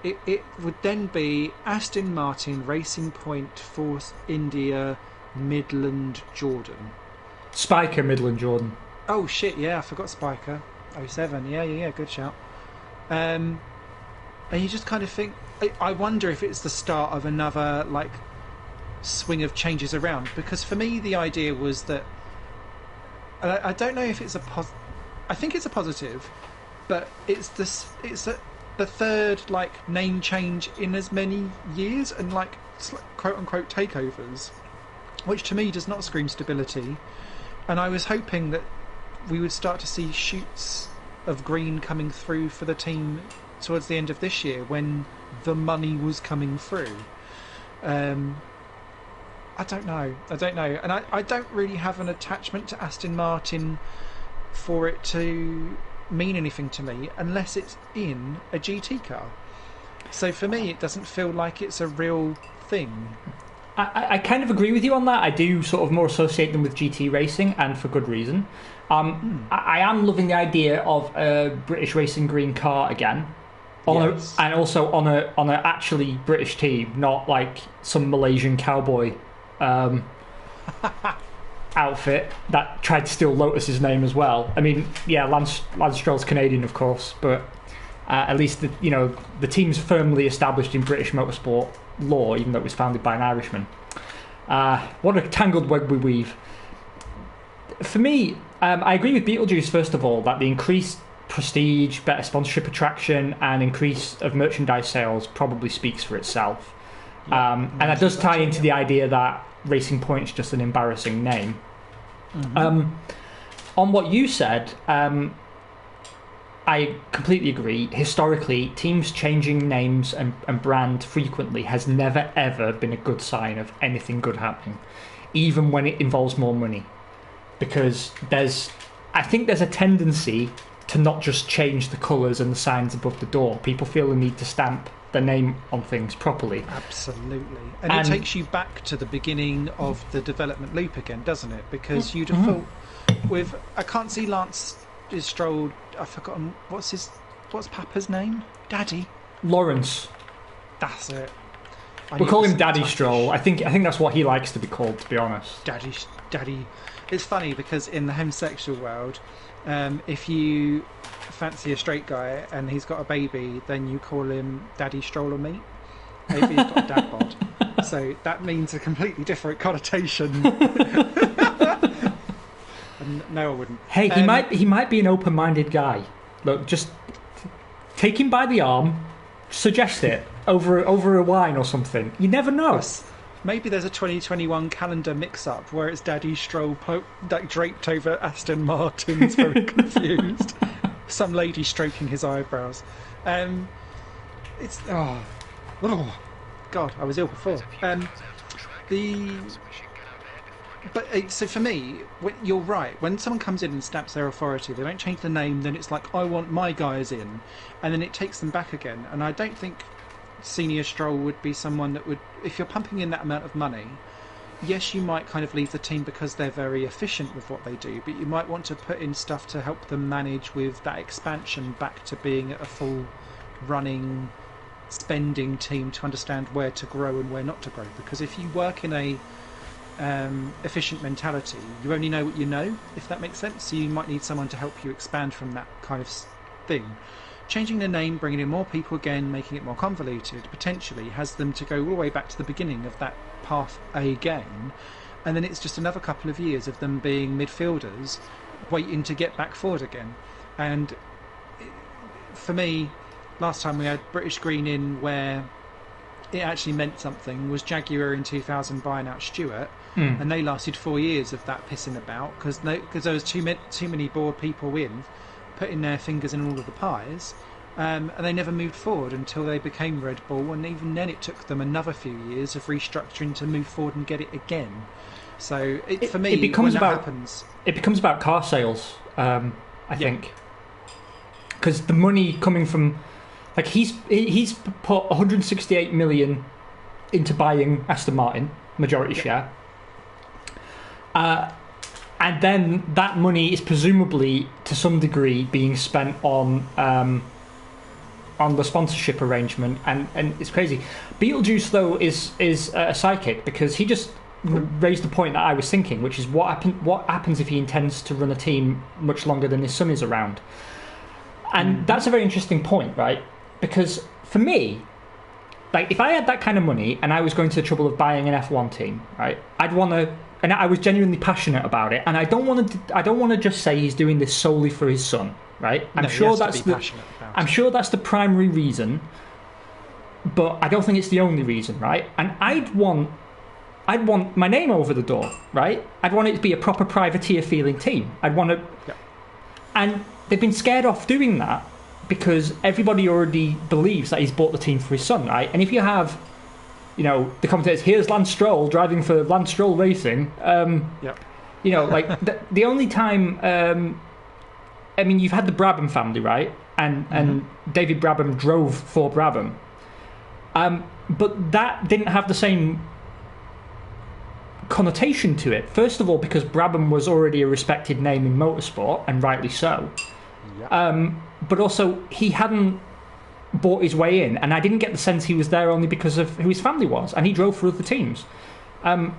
it would then be Aston Martin, Racing Point, Force India, Midland, Jordan. Spiker, Midland, Jordan. Oh shit, yeah, I forgot Spiker. 07, yeah, good shout. And you just kind of think, I wonder if it's the start of another like swing of changes around, because for me the idea was that, I don't know if it's I think it's a positive, but it's the third like name change in as many years, and like quote unquote takeovers, which to me does not scream stability. And I was hoping that we would start to see shoots of green coming through for the team towards the end of this year when the money was coming through. I don't know, and I don't really have an attachment to Aston Martin for it to mean anything to me unless it's in a GT car. So for me it doesn't feel like it's a real thing. I kind of agree with you on that. I do sort of more associate them with GT racing, and for good reason. I am loving the idea of a British racing green car again, and also on a actually British team, not like some Malaysian cowboy outfit that tried to steal Lotus's name as well. I mean, yeah, Lance Stroll's Canadian, of course, but at least the team's firmly established in British motorsport law, even though it was founded by an Irishman. What a tangled web we weave. For me, I agree with Beetlejuice, first of all, that the increased prestige, better sponsorship attraction, and increase of merchandise sales probably speaks for itself. And that does tie into the idea that Racing Point is just an embarrassing name. On what you said, I completely agree. Historically, teams changing names and brand frequently has never ever been a good sign of anything good happening, even when it involves more money. Because I think there's a tendency to not just change the colours and the signs above the door. People feel the need to stamp their name on things properly. Absolutely. And it takes you back to the beginning of the development loop again, doesn't it? Because you'd have thought with I can't see Lance is Stroll. I've forgotten what's Papa's name? Daddy. Lawrence. That's it. We'll call him Daddy Stroll. I think that's what he likes to be called, to be honest. Daddy. It's funny because in the homosexual world, if you fancy a straight guy and he's got a baby, then you call him Daddy Stroller Meat. Maybe he's got a dad bod. So that means a completely different connotation. No, I wouldn't. Hey, he might be an open-minded guy. Look, just take him by the arm, suggest it over a wine or something. You never know. Yes. Maybe there's a 2021 calendar mix-up where it's Daddy Stroll draped over Aston Martins, very confused. Some lady stroking his eyebrows. It's God, I was ill before. So for me, you're right. When someone comes in and stamps their authority, they don't change the name. Then it's like, I want my guys in, and then it takes them back again. And I don't think Senior Stroll would be someone that would, if you're pumping in that amount of money, yes, you might kind of leave the team because they're very efficient with what they do, but you might want to put in stuff to help them manage with that expansion back to being a full running spending team to understand where to grow and where not to grow. Because if you work in a efficient mentality, you only know what you know, if that makes sense. So you might need someone to help you expand from that kind of thing. Changing the name, bringing in more people again, making it more convoluted, potentially has them to go all the way back to the beginning of that path again, and then it's just another couple of years of them being midfielders waiting to get back forward again. And for me, last time we had British Green in where it actually meant something was Jaguar in 2000 buying out Stewart, and they lasted 4 years of that pissing about because there was too many bored people in putting their fingers in all of the pies, and they never moved forward until they became Red Bull, and even then it took them another few years of restructuring to move forward and get it again. So for me, when that happens, it becomes about car sales. I think because the money coming from, like, he's put 168 million into buying Aston Martin majority share. And then that money is presumably, to some degree, being spent on the sponsorship arrangement, and it's crazy. Beetlejuice, though, is a psychic, because he just raised the point that I was thinking, which is what happens if he intends to run a team much longer than his son is around. And that's a very interesting point, right? Because for me, like, if I had that kind of money and I was going to the trouble of buying an F1 team, right, I'd want to. And I was genuinely passionate about it, and I don't want to just say he's doing this solely for his son, right? I'm sure that's the primary reason, but I don't think it's the only reason, right? And I'd want my name over the door, right? I'd want it to be a proper privateer feeling team. I'd want to, and they've been scared off doing that because everybody already believes that he's bought the team for his son, right? And if you have, you know, the commentators, here's Lance Stroll driving for Lance Stroll Racing. You know, like the only time, I mean, you've had the Brabham family, right? And David Brabham drove for Brabham, but that didn't have the same connotation to it. First of all, because Brabham was already a respected name in motorsport, and rightly so. But also, he hadn't bought his way in, and I didn't get the sense he was there only because of who his family was, and he drove for other teams. No,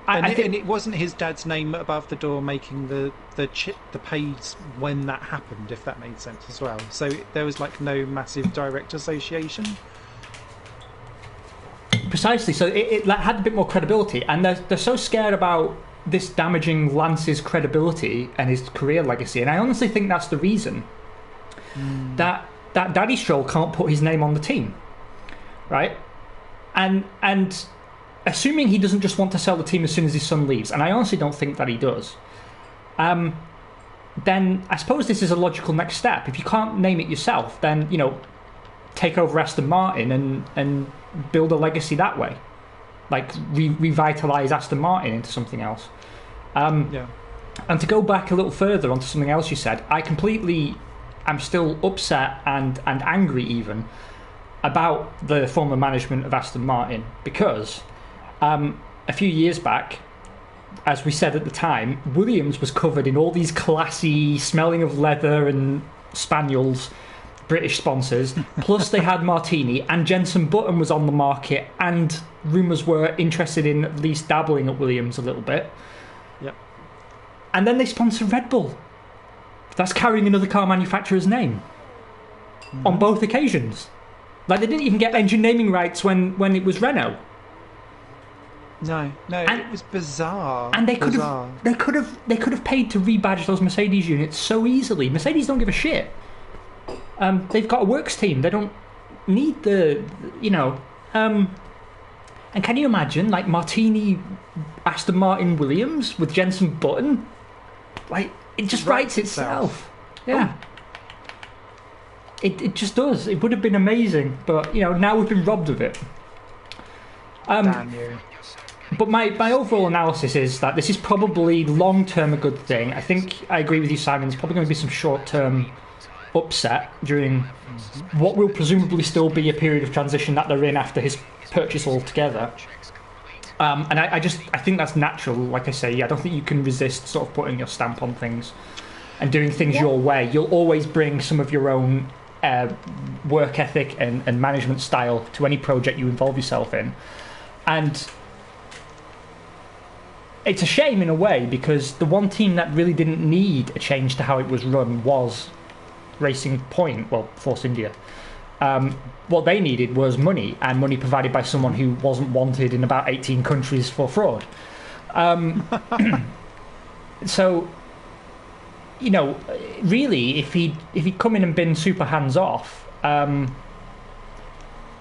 and it wasn't his dad's name above the door making the pays when that happened, if that made sense as well. So there was like no massive direct association. Precisely. So it had a bit more credibility, and they're so scared about this damaging Lance's credibility and his career legacy, and I honestly think that's the reason that Daddy Stroll can't put his name on the team, right? And assuming he doesn't just want to sell the team as soon as his son leaves, and I honestly don't think that he does, then I suppose this is a logical next step. If you can't name it yourself, then, you know, take over Aston Martin and build a legacy that way, like revitalise Aston Martin into something else. And to go back a little further onto something else you said, I'm still upset and angry even about the former management of Aston Martin, because a few years back as we said at the time, Williams was covered in all these classy, smelling of leather and spaniels, British sponsors. Plus, they had Martini, and Jensen Button was on the market, and rumours were interested in at least dabbling at Williams a little bit. Yep. And then they sponsored Red Bull. That's carrying another car manufacturer's name on both occasions. Like, they didn't even get engine naming rights when it was Renault. No, it was bizarre. And they could have paid to rebadge those Mercedes units so easily. Mercedes don't give a shit. They've got a works team. They don't need the. And can you imagine, like, Martini, Aston Martin, Williams with Jensen Button? Like, it just writes itself. Yeah. Oh. It just does. It would have been amazing, but now we've been robbed of it. Damn you. But my overall analysis is that this is probably long-term a good thing. I think I agree with you, Simon. There's probably going to be some short-term upset during what will presumably still be a period of transition that they're in after his purchase altogether. And I think that's natural. Like I say, I don't think you can resist sort of putting your stamp on things and doing things your way. You'll always bring some of your own work ethic and management style to any project you involve yourself in. And it's a shame in a way, because the one team that really didn't need a change to how it was run was Racing Point, Force India. What they needed was money, and money provided by someone who wasn't wanted in about 18 countries for fraud. So, really, if he'd come in and been super hands-off,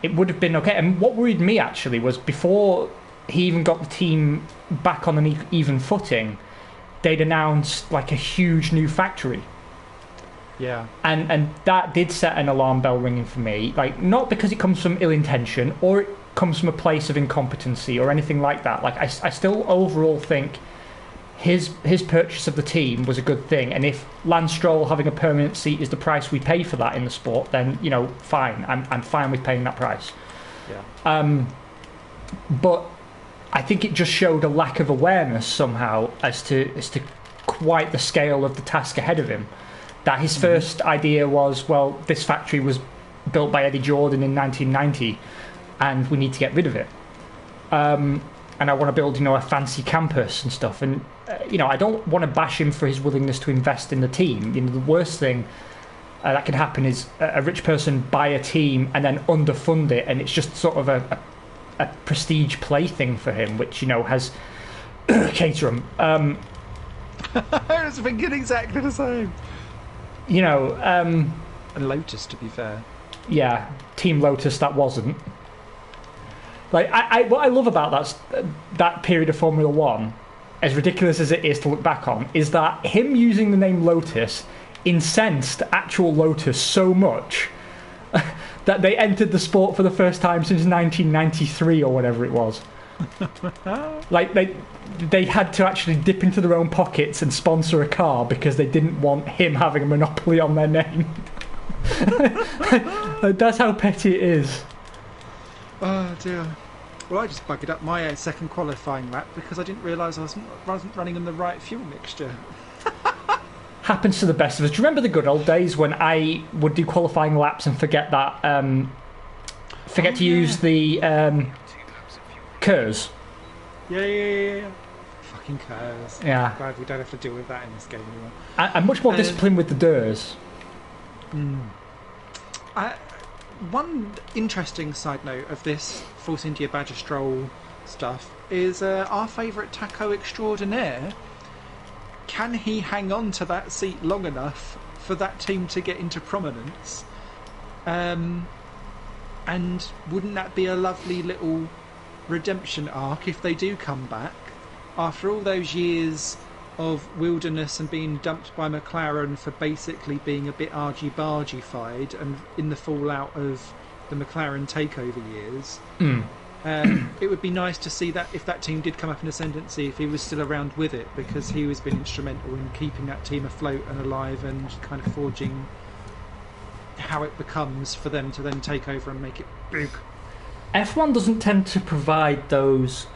it would have been okay. And what worried me, actually, was before he even got the team back on an even footing, they'd announced, like, a huge new factory. Yeah. And that did set an alarm bell ringing for me. Like, not because it comes from ill intention or it comes from a place of incompetency or anything like that. Like, I still overall think his purchase of the team was a good thing. And if Lance Stroll having a permanent seat is the price we pay for that in the sport, then, fine. I'm fine with paying that price. Yeah. But I think it just showed a lack of awareness somehow as to quite the scale of the task ahead of him. That his first idea was, well, this factory was built by Eddie Jordan in 1990, and we need to get rid of it. And I want to build, a fancy campus and stuff. And I don't want to bash him for his willingness to invest in the team. The worst thing that can happen is a rich person buy a team and then underfund it, and it's just sort of a prestige plaything for him, which has Caterham. I was thinking exactly the same. And Lotus, to be fair. Yeah, Team Lotus that wasn't. Like, what I love about that period of Formula One, as ridiculous as it is to look back on, is that him using the name Lotus incensed actual Lotus so much that they entered the sport for the first time since 1993 or whatever it was. Like, they had to actually dip into their own pockets and sponsor a car because they didn't want him having a monopoly on their name. That's how petty it is. Oh dear. Well, I just buggered up my second qualifying lap because I didn't realise I wasn't running in the right fuel mixture. Happens to the best of us. Do you remember the good old days when I would do qualifying laps and forget to use the KERS? Yeah. Fucking KERS. Yeah. Glad we don't have to deal with that in this game anymore. I'm much more disciplined with the DERs. One interesting side note of this Force India Badger Stroll stuff is our favourite taco extraordinaire. Can he hang on to that seat long enough for that team to get into prominence? And wouldn't that be a lovely little redemption arc if they do come back after all those years of wilderness and being dumped by McLaren for basically being a bit argy-bargy-fied and in the fallout of the McLaren takeover years? It would be nice to see that if that team did come up in ascendancy, if he was still around with it, because he has been instrumental in keeping that team afloat and alive and kind of forging how it becomes for them to then take over and make it big. F1 doesn't tend to provide those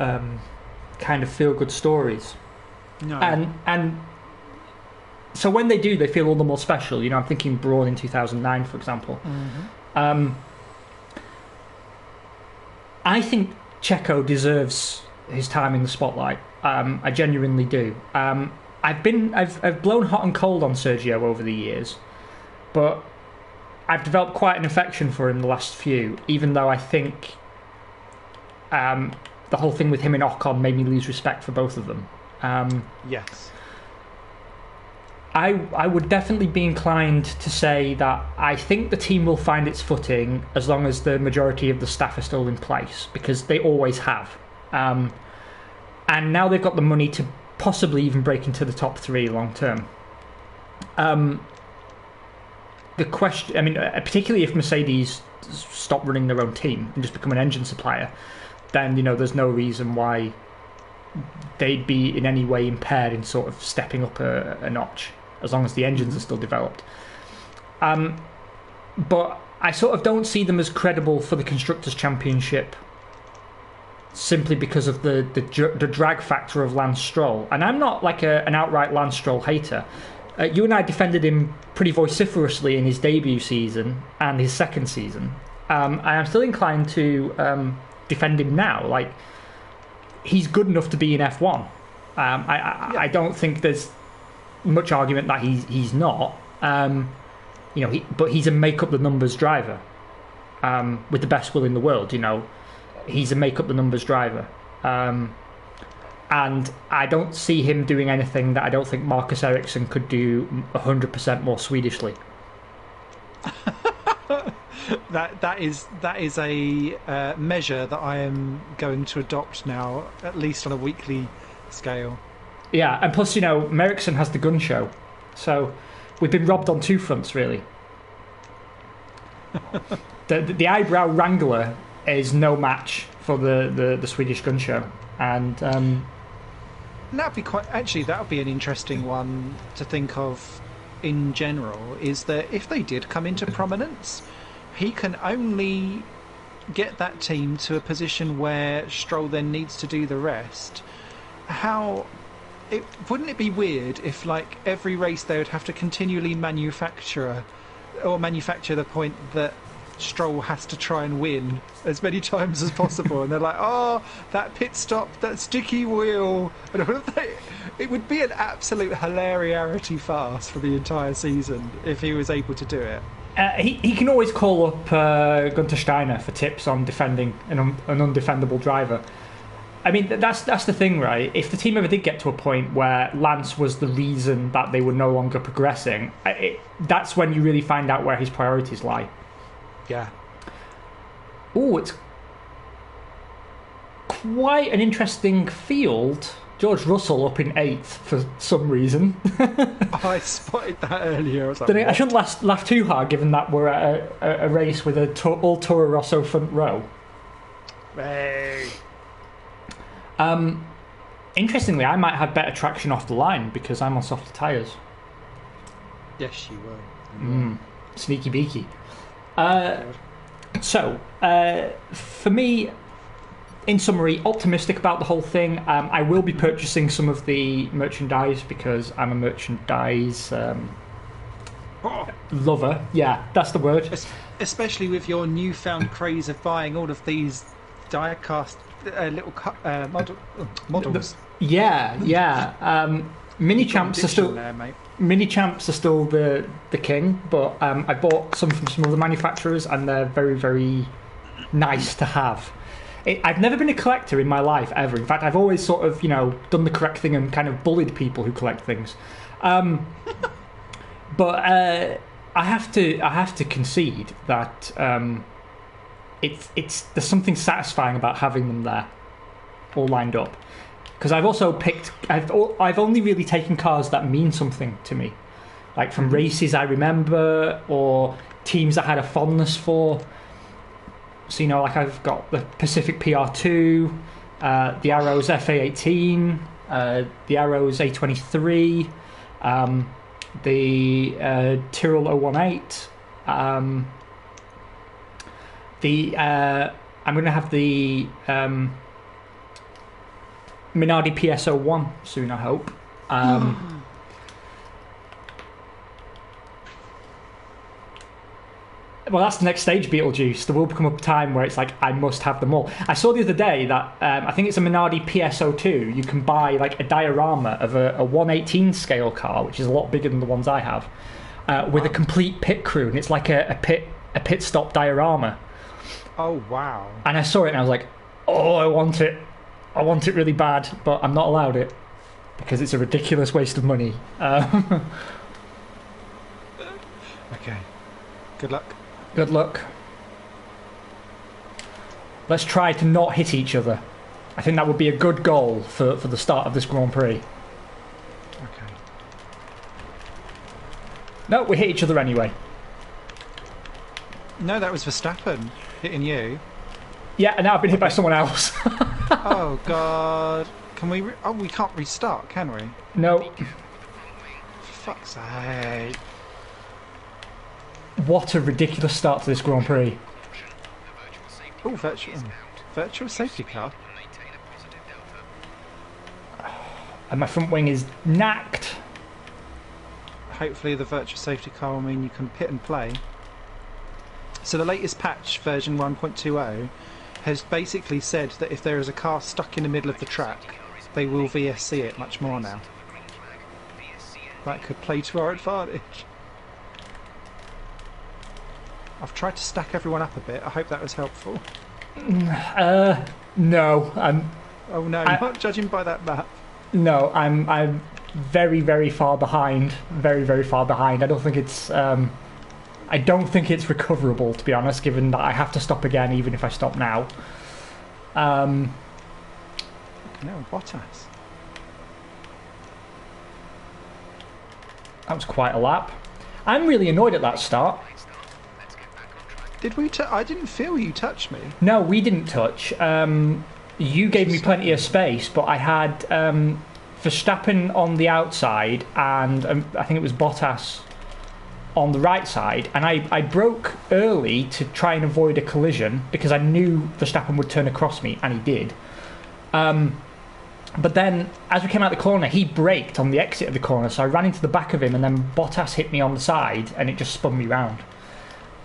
kind of feel good stories. No. And so when they do, they feel all the more special. I'm thinking Braun in 2009, for example. Mm-hmm. I think Checo deserves his time in the spotlight. I genuinely do. I've blown hot and cold on Sergio over the years, but I've developed quite an affection for him the last few, even though I think the whole thing with him and Ocon made me lose respect for both of them. Yes. I would definitely be inclined to say that I think the team will find its footing as long as the majority of the staff are still in place, because they always have. And now they've got the money to possibly even break into the top three long term. The question, particularly if Mercedes stop running their own team and just become an engine supplier, then there's no reason why they'd be in any way impaired in sort of stepping up a notch, as long as the engines are still developed. But I sort of don't see them as credible for the Constructors' Championship, simply because of the drag factor of Lance Stroll. And I'm not like an outright Lance Stroll hater. You and I defended him pretty vociferously in his debut season and his second season. I am still inclined to defend him now. Like, he's good enough to be in F1. I don't think there's much argument that he's not. But he's a make up the numbers driver with the best will in the world. He's a make up the numbers driver, and I don't see him doing anything that I don't think Marcus Ericsson could do 100% more Swedishly. That is a measure that I am going to adopt now, at least on a weekly scale. Yeah, and plus, Ericsson has the gun show, so we've been robbed on two fronts, really. The eyebrow wrangler is no match for the Swedish gun show, and that would be an interesting one to think of in general, is that if they did come into prominence, he can only get that team to a position where Stroll then needs to do the rest. Wouldn't it be weird if, like, every race they would have to continually manufacture the point that Stroll has to try and win as many times as possible, and they're like, oh, that pit stop, that sticky wheel, and all of that. It would be an absolute hilarity farce for the entire season if he was able to do it. He can always call up Gunter Steiner for tips on defending an undefendable driver. I mean, that's the thing, right? If the team ever did get to a point where Lance was the reason that they were no longer progressing, that's when you really find out where his priorities lie. Yeah. Oh, it's quite an interesting field. George Russell up in 8th for some reason. I spotted that earlier. I was like, I shouldn't laugh too hard, given that we're at a race with all Toro Rosso front row. Hey. Interestingly, I might have better traction off the line because I'm on softer tyres. Yes, you will. Sneaky beaky. So, for me, in summary, optimistic about the whole thing. I will be purchasing some of the merchandise because I'm a merchandise lover. Yeah, that's the word. Especially with your newfound craze of buying all of these die-cast little models. Yeah. Mini champs are still there, mate. Mini champs are still the king, but I bought some from some other manufacturers, and they're very, very nice to have. I've never been a collector in my life ever. In fact, I've always sort of done the correct thing and kind of bullied people who collect things. But I have to concede that there's something satisfying about having them there, all lined up. Because I've also I've only really taken cars that mean something to me, like from races I remember or teams I had a fondness for. So like I've got the Pacific PR2, the Arrows FA18, the Arrows A23, the Tyrrell 018. I'm going to have the Minardi PSO1 soon, I hope. Well, that's the next stage, Beetlejuice. There will become a time where it's like, I must have them all. I saw the other day that, I think it's a Minardi PSO2, you can buy like a diorama of a 1/18 scale car, which is a lot bigger than the ones I have, with a complete pit crew, and it's like a pit stop diorama. Oh, wow. And I saw it and I was like, oh, I want it. I want it really bad, but I'm not allowed it because it's a ridiculous waste of money. Okay. Good luck. Good luck. Let's try to not hit each other. I think that would be a good goal for the start of this Grand Prix. Okay. No, we hit each other anyway. No, that was Verstappen hitting you. Yeah, and now I've been hit by someone else. Oh, God. Can we... Oh, we can't restart, can we? No. For fuck's sake. What a ridiculous start to this Grand Prix. Oh, virtual safety car. And my front wing is knacked. Hopefully the virtual safety car will mean you can pit and play. So the latest patch, version 1.20, has basically said that if there is a car stuck in the middle of the track, they will VSC it much more now. That could play to our advantage. I've tried to stack everyone up a bit. I hope that was helpful. No. Oh no, not judging by that map. No, I'm very, very far behind. Very, very far behind. I don't think it's recoverable, to be honest, given that I have to stop again even if I stop now. No, Bottas. That was quite a lap. I'm really annoyed at that start. Did we? I didn't feel you touch me. No, we didn't touch. You gave me plenty of space, but I had Verstappen on the outside and I think it was Bottas on the right side, and I broke early to try and avoid a collision because I knew Verstappen would turn across me, and he did. But then, as we came out the corner, he braked on the exit of the corner, so I ran into the back of him, and then Bottas hit me on the side, and it just spun me round.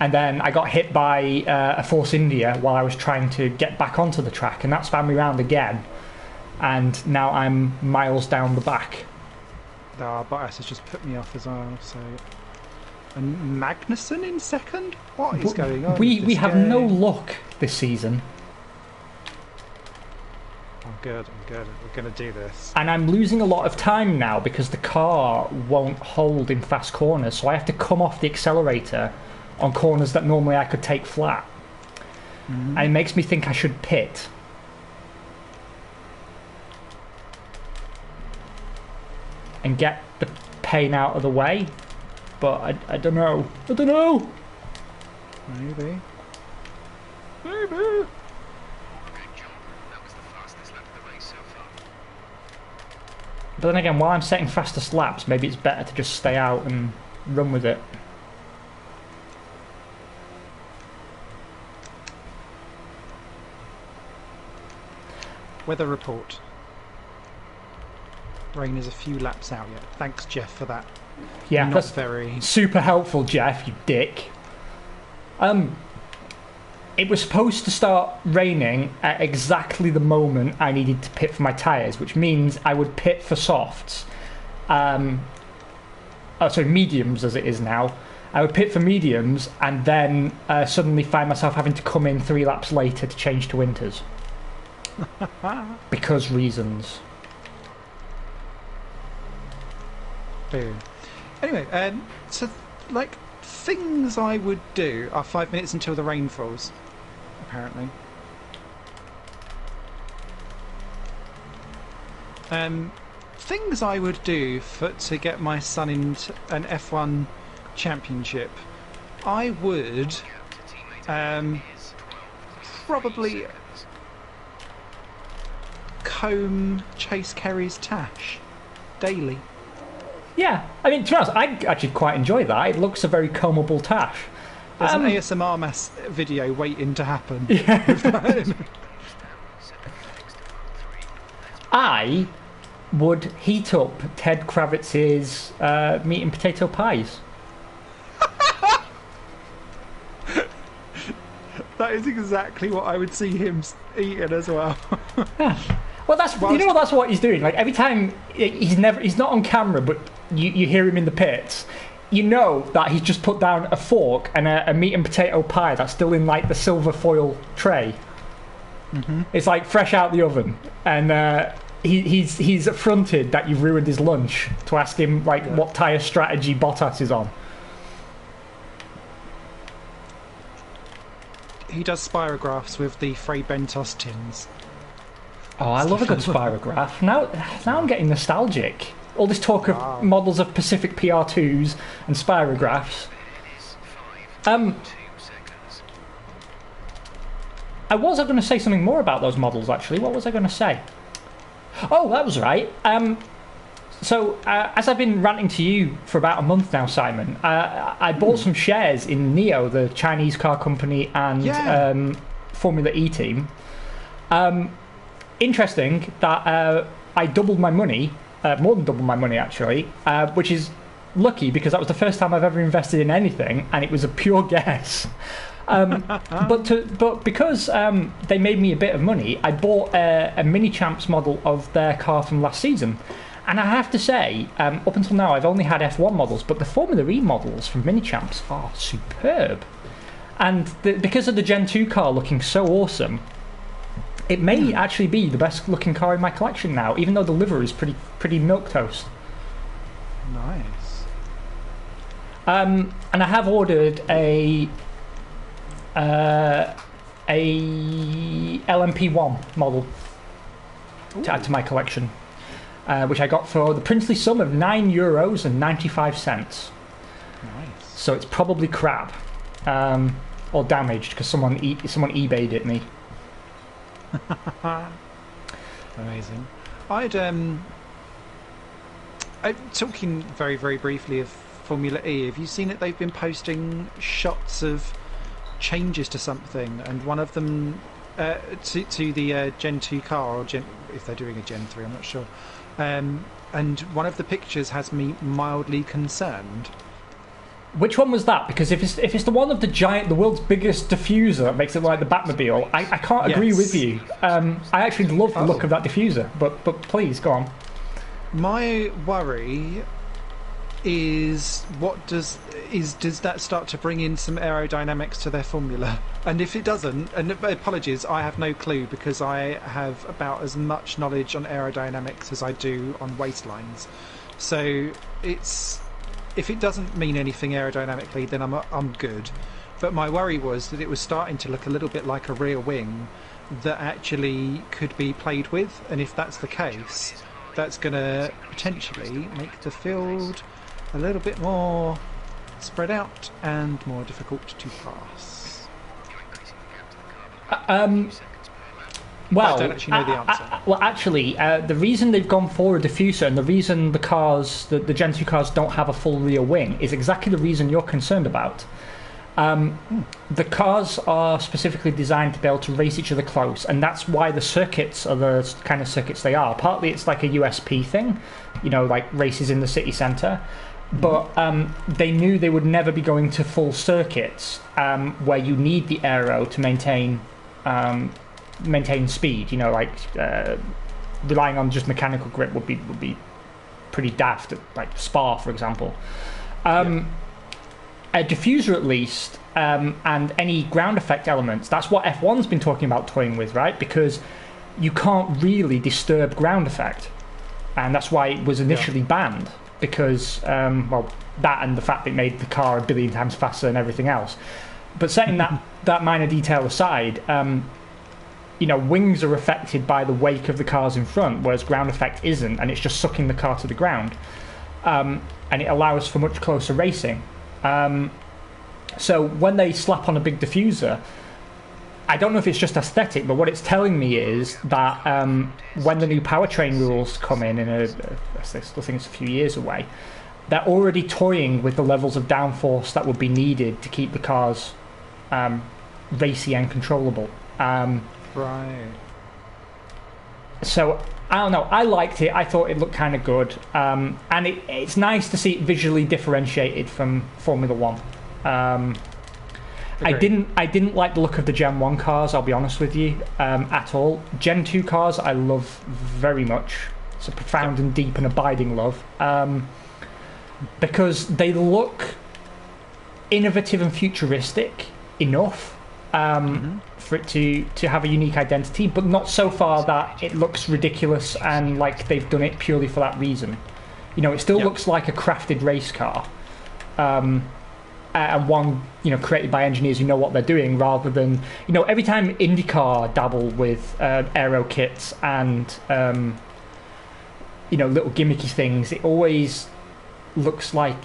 And then I got hit by a Force India while I was trying to get back onto the track, and that spun me round again. And now I'm miles down the back. Bottas has just put me off as well, so... And Magnussen in second? What is going on? We have no luck this season. I'm good. We're going to do this. And I'm losing a lot of time now because the car won't hold in fast corners, so I have to come off the accelerator on corners that normally I could take flat. And it makes me think I should pit. And get the pain out of the way. But I don't know. Maybe. But then again, while I'm setting fastest laps, maybe it's better to just stay out and run with it. Weather report. Rain is a few laps out yet. Thanks, Jeff, for that. Yeah, Not that's very super helpful, Jeff, you dick. It was supposed to start raining at exactly the moment I needed to pit for my tyres, which means I would pit for softs. Mediums as it is now. I would pit for mediums and then suddenly find myself having to come in 3 laps later to change to winters. Because reasons. Boom. Anyway, so, like, things I would do are 5 minutes until the rain falls, apparently. Things I would do to get my son into an F1 championship. I would probably comb Chase Carey's tash daily. Yeah, I mean, to be honest, I actually quite enjoy that. It looks a very combable tash. There's an ASMR mass video waiting to happen. Yeah. I would heat up Ted Kravitz's meat and potato pies. That is exactly what I would see him eating as well. Yeah. Well, that's that's what he's doing. Like every time he's not on camera, but you hear him in the pits. You know that he's just put down a fork and a meat and potato pie that's still in like the silver foil tray. Mm-hmm. It's like fresh out the oven, and he's affronted that you've ruined his lunch to ask him what tyre strategy Bottas is on. He does spirographs with the Frey Bentos tins. Oh, I love a good spirograph. Now I'm getting nostalgic. All this talk of models of Pacific PR2s and spirographs. I was going to say something more about those models, actually. What was I going to say? Oh, that was right. So, as I've been ranting to you for about a month now, Simon, I bought some shares in NIO, the Chinese car company, and Formula E team. Interesting that I doubled my money, more than doubled my money actually, which is lucky because that was the first time I've ever invested in anything, and it was a pure guess. But because they made me a bit of money, I bought a Mini Champs model of their car from last season. And I have to say, up until now, I've only had F1 models, but the Formula E models from Mini Champs are superb. And because of the Gen 2 car looking so awesome, it may actually be the best looking car in my collection now, even though the livery is pretty milquetoast. Nice. And I have ordered a LMP1 model to add to my collection. Which I got for the princely sum of €9.95. Nice. So it's probably crap, or damaged because someone eBayed it me. Amazing. Talking very very briefly of Formula E. Have you seen it? They've been posting shots of changes to something, and one of them to the Gen 2 car, or if they're doing a Gen 3, I'm not sure. And one of the pictures has me mildly concerned. Which one was that? Because if it's the one of the world's biggest diffuser that makes it like the Batmobile, I can't agree with you. I actually love the look of that diffuser, but please go on. My worry is does that start to bring in some aerodynamics to their formula? And if it doesn't, and apologies, I have no clue because I have about as much knowledge on aerodynamics as I do on waistlines. So if it doesn't mean anything aerodynamically, then I'm good. But my worry was that it was starting to look a little bit like a rear wing that actually could be played with, and if that's the case, that's going to potentially make the field a little bit more spread out and more difficult to pass. Well, I don't actually know the answer. The reason they've gone for a diffuser and the reason the Gen 2 cars don't have a full rear wing is exactly the reason you're concerned about. The cars are specifically designed to be able to race each other close, and that's why the circuits are the kind of circuits they are. Partly it's like a USP thing, like races in the city centre. But they knew they would never be going to full circuits where you need the aero to maintain speed. Relying on just mechanical grip would be pretty daft, like Spa, for example. A diffuser, at least, and any ground effect elements. That's what F1's been talking about toying with, right? Because you can't really disturb ground effect, and that's why it was initially banned. Because, that and the fact that it made the car a billion times faster than everything else. But setting that minor detail aside, wings are affected by the wake of the cars in front, whereas ground effect isn't, and it's just sucking the car to the ground. And it allows for much closer racing. So when they slap on a big diffuser, I don't know if it's just aesthetic, but what it's telling me is that when the new powertrain rules come in I think it's a few years away, they're already toying with the levels of downforce that would be needed to keep the cars racy and controllable. Right. So I don't know. I liked it. I thought it looked kind of good, and it's nice to see it visually differentiated from Formula One. I didn't like the look of the Gen 1 cars, I'll be honest with you, at all. Gen 2 cars I love very much. It's a profound and deep and abiding love, because they look innovative and futuristic enough for it to have a unique identity, but not so far that it looks ridiculous and like they've done it purely for that reason. You know, it still looks like a crafted race car, and one, you know, created by engineers who know what they're doing, rather than, you know, every time IndyCar dabble with aero kits and you know, little gimmicky things, it always looks like,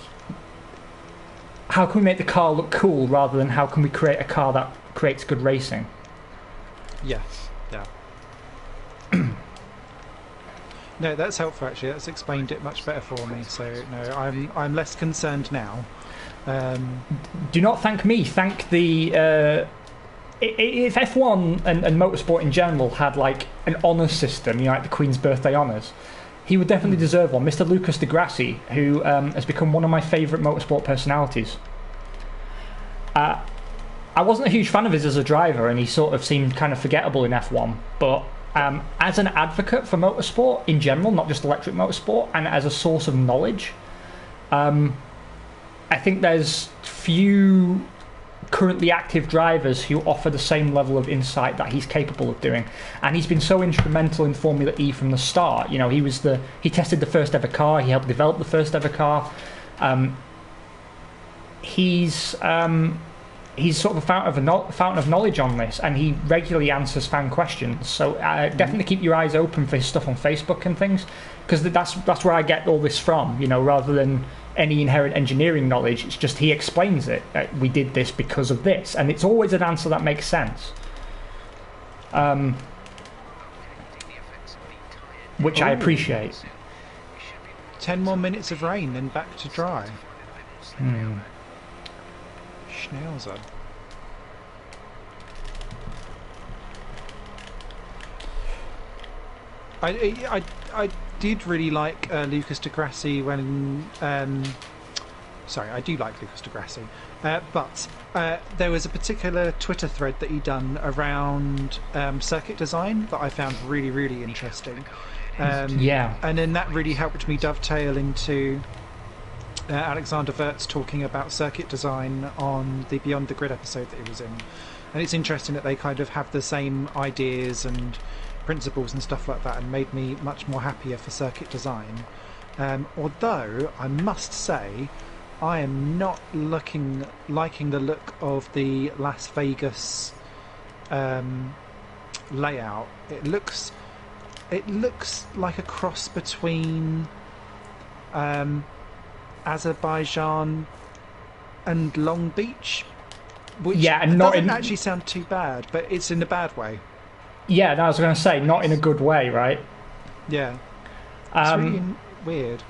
how can we make the car look cool rather than how can we create a car that creates good racing? Yes, yeah. No, that's helpful actually. That's explained it much better for me. So no, I'm less concerned now. Do not thank me. Thank the. If F1 and motorsport in general had like an honours system, you know, like the Queen's Birthday honours, he would definitely deserve one. Mr. Lucas de Grassi, who has become one of my favourite motorsport personalities. I wasn't a huge fan of his as a driver, and he sort of seemed kind of forgettable in F1. But as an advocate for motorsport in general, not just electric motorsport, and as a source of knowledge, I think there's few currently active drivers who offer the same level of insight that he's capable of doing, and he's been so instrumental in Formula E from the start. You know, he tested the first ever car, he helped develop the first ever car. He's sort of a fountain of knowledge on this, and he regularly answers fan questions. So definitely keep your eyes open for his stuff on Facebook and things, because that's where I get all this from. You know, rather than any inherent engineering knowledge, it's just he explains it. We did this because of this, and it's always an answer that makes sense. Which I appreciate. 10 more minutes of rain, then back to dry. Schnauzer. I did really like Lucas de Grassi when... sorry, I do like Lucas de Grassi. But there was a particular Twitter thread that he done around circuit design that I found really, really interesting. And then that really helped me dovetail into Alexander Wirtz talking about circuit design on the Beyond the Grid episode that he was in. And it's interesting that they kind of have the same ideas and principles and stuff like that, and made me much more happier for circuit design. Although I must say, I am not liking the look of the Las Vegas layout. It looks like a cross between Azerbaijan and Long Beach, which doesn't actually sound too bad, but it's in a bad way. Yeah, I was going to say, not in a good way, right? Yeah. It's really weird.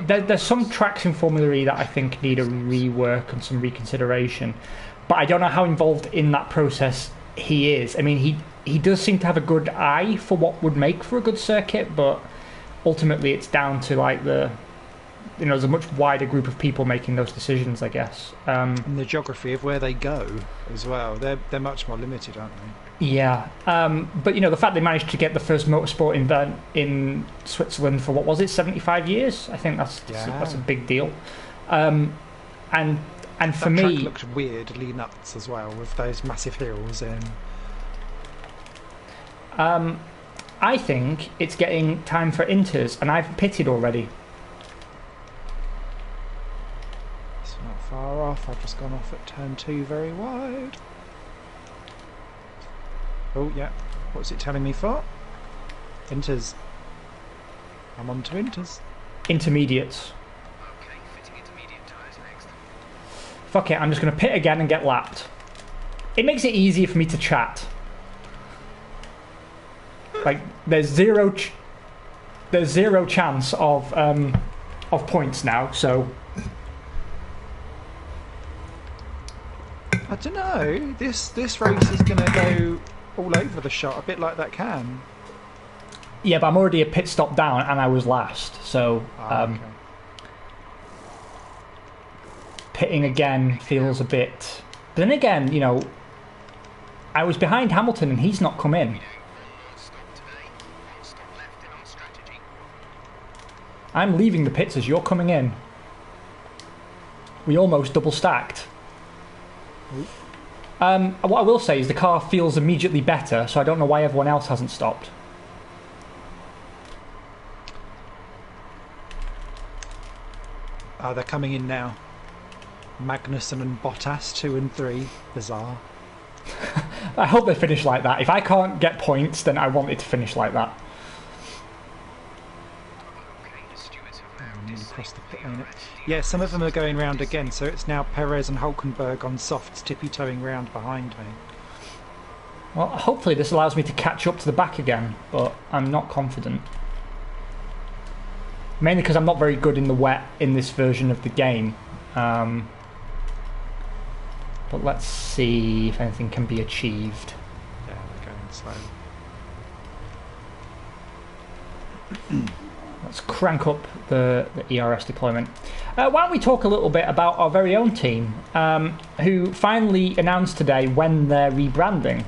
There's some tracks in Formula E that I think need a rework and some reconsideration, but I don't know how involved in that process he is. I mean, he does seem to have a good eye for what would make for a good circuit, but ultimately it's down to like there's a much wider group of people making those decisions, I guess. And the geography of where they go as well. They're much more limited, aren't they? Yeah, but the fact they managed to get the first motorsport event in Switzerland for, what was it, 75 years? I think that's a big deal. And for me, that track looked weirdly nuts as well, with those massive hills in. I think it's getting time for inters, and I've pitted already. It's not far off. I've just gone off at turn 2 very wide. Oh, yeah. What's it telling me for? Inters. I'm on to inters. Intermediates. Okay, fitting intermediate tyres next. Fuck it, I'm just going to pit again and get lapped. It makes it easier for me to chat. Like, there's zero chance of points now, so... I don't know. This race is going to go all over the shot, a bit like that can. Yeah, but I'm already a pit stop down, and I was last. So Okay. pitting again feels a bit. But then again, I was behind Hamilton, and he's not come in. One more stop today. One stop left in our strategy. I'm leaving the pits as you're coming in. We almost double stacked. What I will say is the car feels immediately better, so I don't know why everyone else hasn't stopped. Oh, they're coming in now. Magnussen and Bottas, 2 and 3. Bizarre. I hope they finish like that. If I can't get points, then I want it to finish like that. Okay, the stewards have rounded Nearly crossed the pit safely lane. already. Yeah, some of them are going round again, so it's now Perez and Hulkenberg on softs tippy-toeing round behind me. Well, hopefully this allows me to catch up to the back again, but I'm not confident. Mainly because I'm not very good in the wet in this version of the game. But let's see if anything can be achieved. Yeah, they're going slow. Let's crank up the ERS deployment. Why don't we talk a little bit about our very own team, who finally announced today when they're rebranding.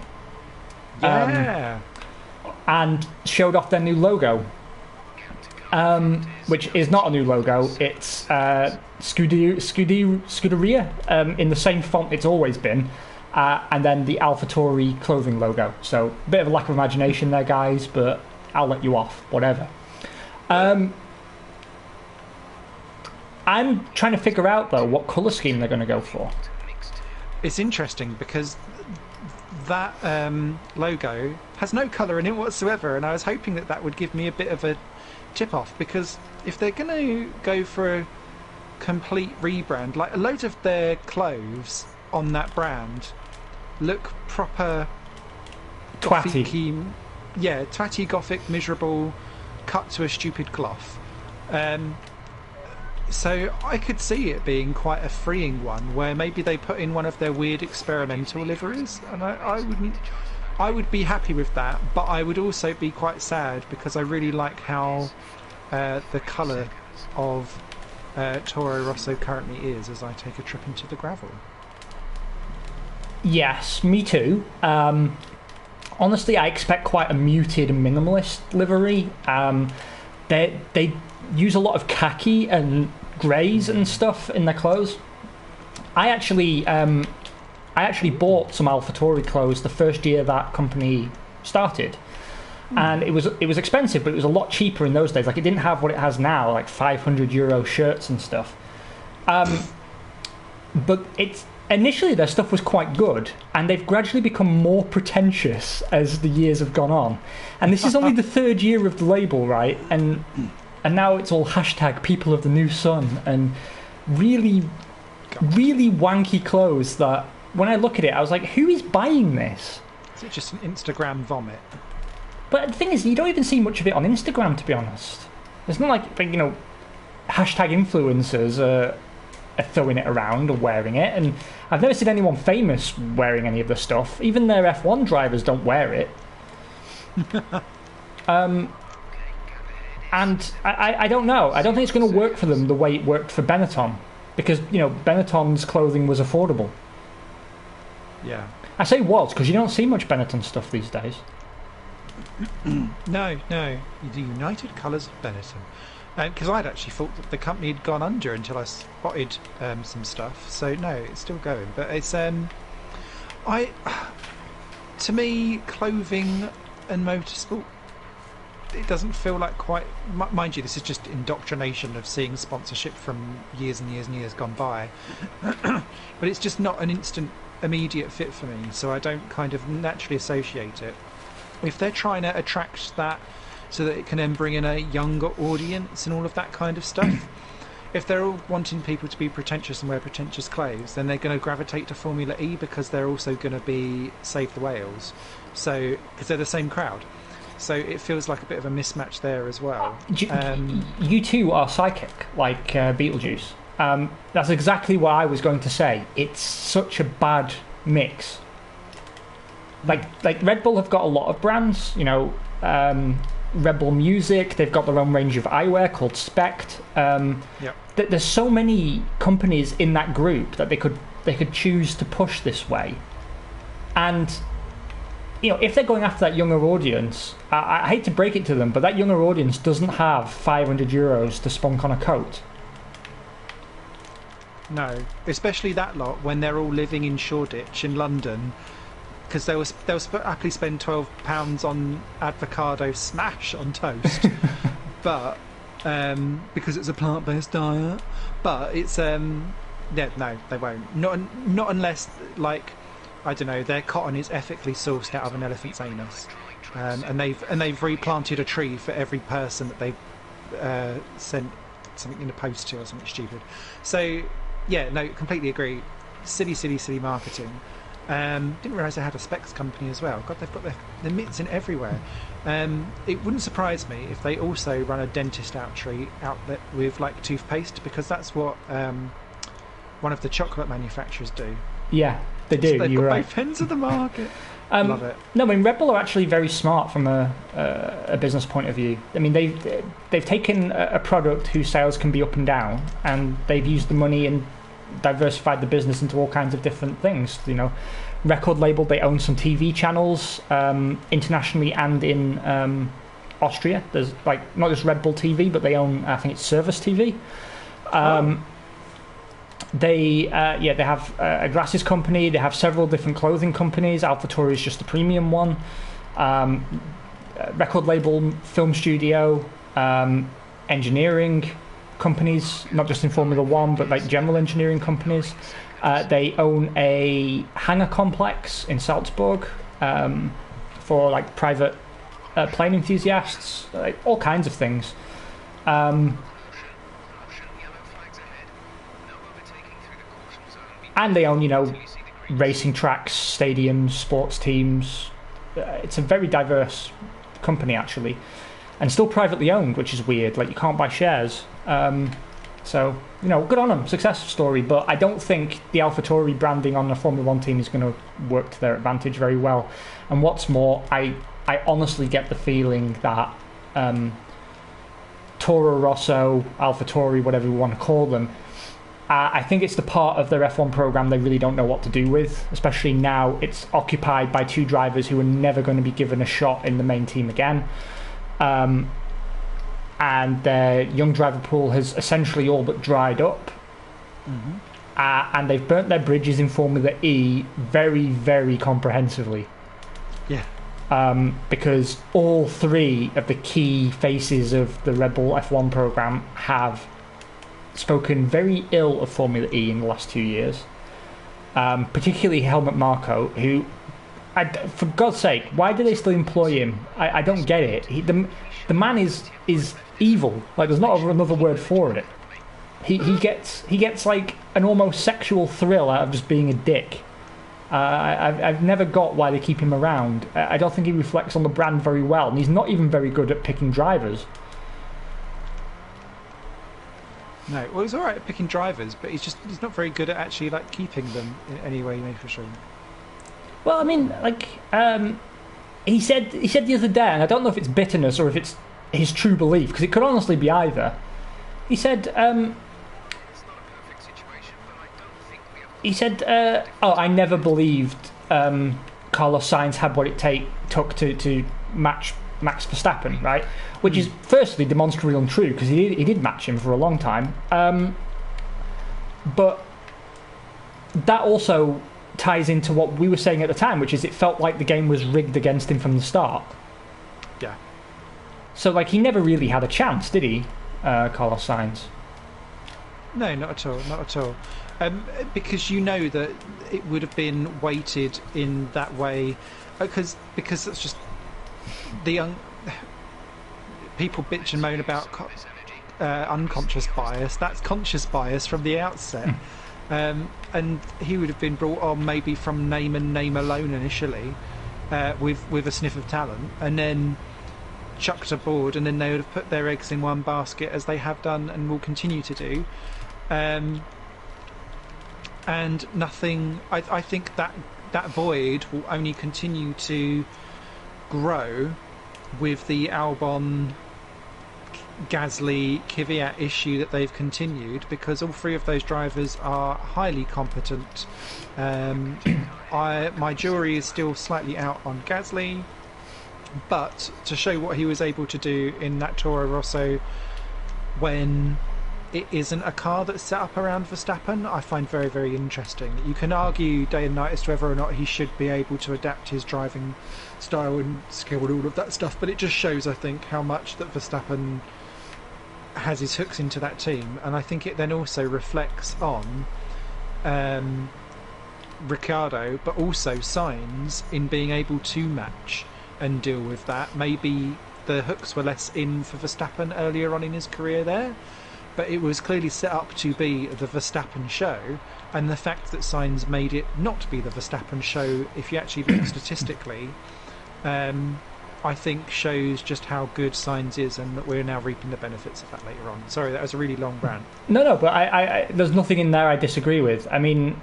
Yeah! And showed off their new logo. Which is not a new logo, it's Scuderia in the same font it's always been, and then the AlphaTauri clothing logo. So, a bit of a lack of imagination there, guys, but I'll let you off, whatever. I'm trying to figure out, though, what colour scheme they're going to go for. It's interesting because that logo has no colour in it whatsoever, and I was hoping that that would give me a bit of a tip off, because if they're going to go for a complete rebrand, like a load of their clothes on that brand look proper Twatty. gothic-y, yeah, twatty, gothic, miserable, cut to a stupid cloth. So I could see it being quite a freeing one, where maybe they put in one of their weird experimental liveries, and I would be happy with that, but I would also be quite sad because I really like how the colour of Toro Rosso currently is as I take a trip into the gravel. Yes, me too. Honestly, I expect quite a muted and minimalist livery. They use a lot of khaki and greys and stuff in their clothes. I actually bought some AlphaTauri clothes the first year that company started, and it was expensive, but it was a lot cheaper in those days. Like, it didn't have what it has now, like €500 shirts and stuff. But initially their stuff was quite good, and they've gradually become more pretentious as the years have gone on. And this is only the third year of the label, right? And now it's all hashtag People of the New Sun and really wanky clothes that, when I look at it, I was like, who is buying this? Is it just an Instagram vomit? But the thing is, you don't even see much of it on Instagram, to be honest. It's not like hashtag influencers are throwing it around or wearing it, and I've never seen anyone famous wearing any of the stuff. Even their F1 drivers don't wear it. And I don't know. I don't think it's going to work for them the way it worked for Benetton, because Benetton's clothing was affordable. Yeah. I say was because you don't see much Benetton stuff these days. No. The United Colours of Benetton. Because I'd actually thought that the company had gone under until I spotted some stuff. So no, it's still going. But it's to me, clothing and motorsport, it doesn't feel like quite. Mind you, this is just indoctrination of seeing sponsorship from years and years and years gone by. But it's just not an instant, immediate fit for me. So I don't kind of naturally associate it. If they're trying to attract that so that it can then bring in a younger audience and all of that kind of stuff, if they're all wanting people to be pretentious and wear pretentious clothes, then they're going to gravitate to Formula E because they're also going to be Save the Whales. So, because they're the same crowd. So it feels like a bit of a mismatch there as well. You two are psychic, like Beetlejuice. That's exactly what I was going to say. It's such a bad mix. Like Red Bull have got a lot of brands, Rebel Music. They've got their own range of eyewear called Spect. Yep. There's so many companies in that group that they could choose to push this way, and if they're going after that younger audience, I hate to break it to them, but that younger audience doesn't have €500 to spunk on a coat. No, especially that lot when they're all living in Shoreditch in London, because they'll happily spend £12 on avocado smash on toast, but because it's a plant-based diet. But it's no, they won't. Not unless, like, I don't know, their cotton is ethically sourced out of an elephant's anus, and they've replanted a tree for every person that they've sent something in the post to or something stupid. So yeah, no, completely agree. Silly marketing. Didn't realise they had a specs company as well. God, they've got their mitts in everywhere. It wouldn't surprise me if they also run a dentist outlet with like toothpaste, because that's what one of the chocolate manufacturers do. Yeah, they do. So they've You're got right. both ends of the market. Love it. No, I mean, Rebel are actually very smart from a business point of view. I mean, they've taken a product whose sales can be up and down, and they've used the money and diversified the business into all kinds of different things. Record label, they own some TV channels internationally and in Austria. There's like not just Red Bull TV, but they own, I think it's Service TV. They have a glasses company. They have several different clothing companies. AlphaTauri is just the premium one. Record label, film studio, engineering companies, not just in Formula One, but like general engineering companies. They own a hangar complex in Salzburg for like private plane enthusiasts, like all kinds of things. And they own, racing tracks, stadiums, sports teams. It's a very diverse company, actually. And still privately owned, which is weird. Like, you can't buy shares. So, good on them. Success story. But I don't think the AlphaTauri branding on the Formula 1 team is going to work to their advantage very well. And what's more, I honestly get the feeling that Toro Rosso, AlphaTauri, whatever we want to call them, I think it's the part of their F1 program they really don't know what to do with, especially now it's occupied by two drivers who are never going to be given a shot in the main team again. And their young driver pool has essentially all but dried up. Mm-hmm. And they've burnt their bridges in Formula E very, very comprehensively. Yeah. Because all three of the key faces of the Red Bull F1 program have spoken very ill of Formula E in the last 2 years, particularly Helmut Marko, who, for God's sake, why do they still employ him? I don't get it. The man is evil. Like, there's not another word for it. He gets like an almost sexual thrill out of just being a dick. I've never got why they keep him around. I don't think he reflects on the brand very well, and he's not even very good at picking drivers. No, well, he's all right at picking drivers, but he's not very good at actually like keeping them in any way, for sure. Well, I mean, like he said the other day, and I don't know if it's bitterness or if it's his true belief, because it could honestly be either. He said, I never believed Carlos Sainz had what it took to match Max Verstappen, right? Which is firstly demonstrably untrue, because he did match him for a long time. But that also ties into what we were saying at the time, which is it felt like the game was rigged against him from the start. Yeah. So, like, he never really had a chance, did he, Carlos Sainz? No, not at all. Because that it would have been weighted in that way, because that's just the people bitch and moan about unconscious bias. That's conscious bias from the outset. And he would have been brought on maybe from name and name alone initially, with a sniff of talent, and then chucked aboard, and then they would have put their eggs in one basket, as they have done and will continue to do. And nothing. I think that void will only continue to grow with the Albon Gasly Kvyat issue that they've continued, because all three of those drivers are highly competent. My jury is still slightly out on Gasly, but to show what he was able to do in that Toro Rosso when it isn't a car that's set up around Verstappen, I find very, very interesting. You can argue day and night as to whether or not he should be able to adapt his driving style and skill and all of that stuff, but it just shows, I think, how much that Verstappen has his hooks into that team, and I think it then also reflects on Ricciardo, but also Sainz, in being able to match and deal with that. Maybe the hooks were less in for Verstappen earlier on in his career there, but it was clearly set up to be the Verstappen show, and the fact that Sainz made it not be the Verstappen show, if you actually look statistically, I think shows just how good Sainz is, and that we're now reaping the benefits of that later on. Sorry, that was a really long rant. No, but I there's nothing in there I disagree with. I mean,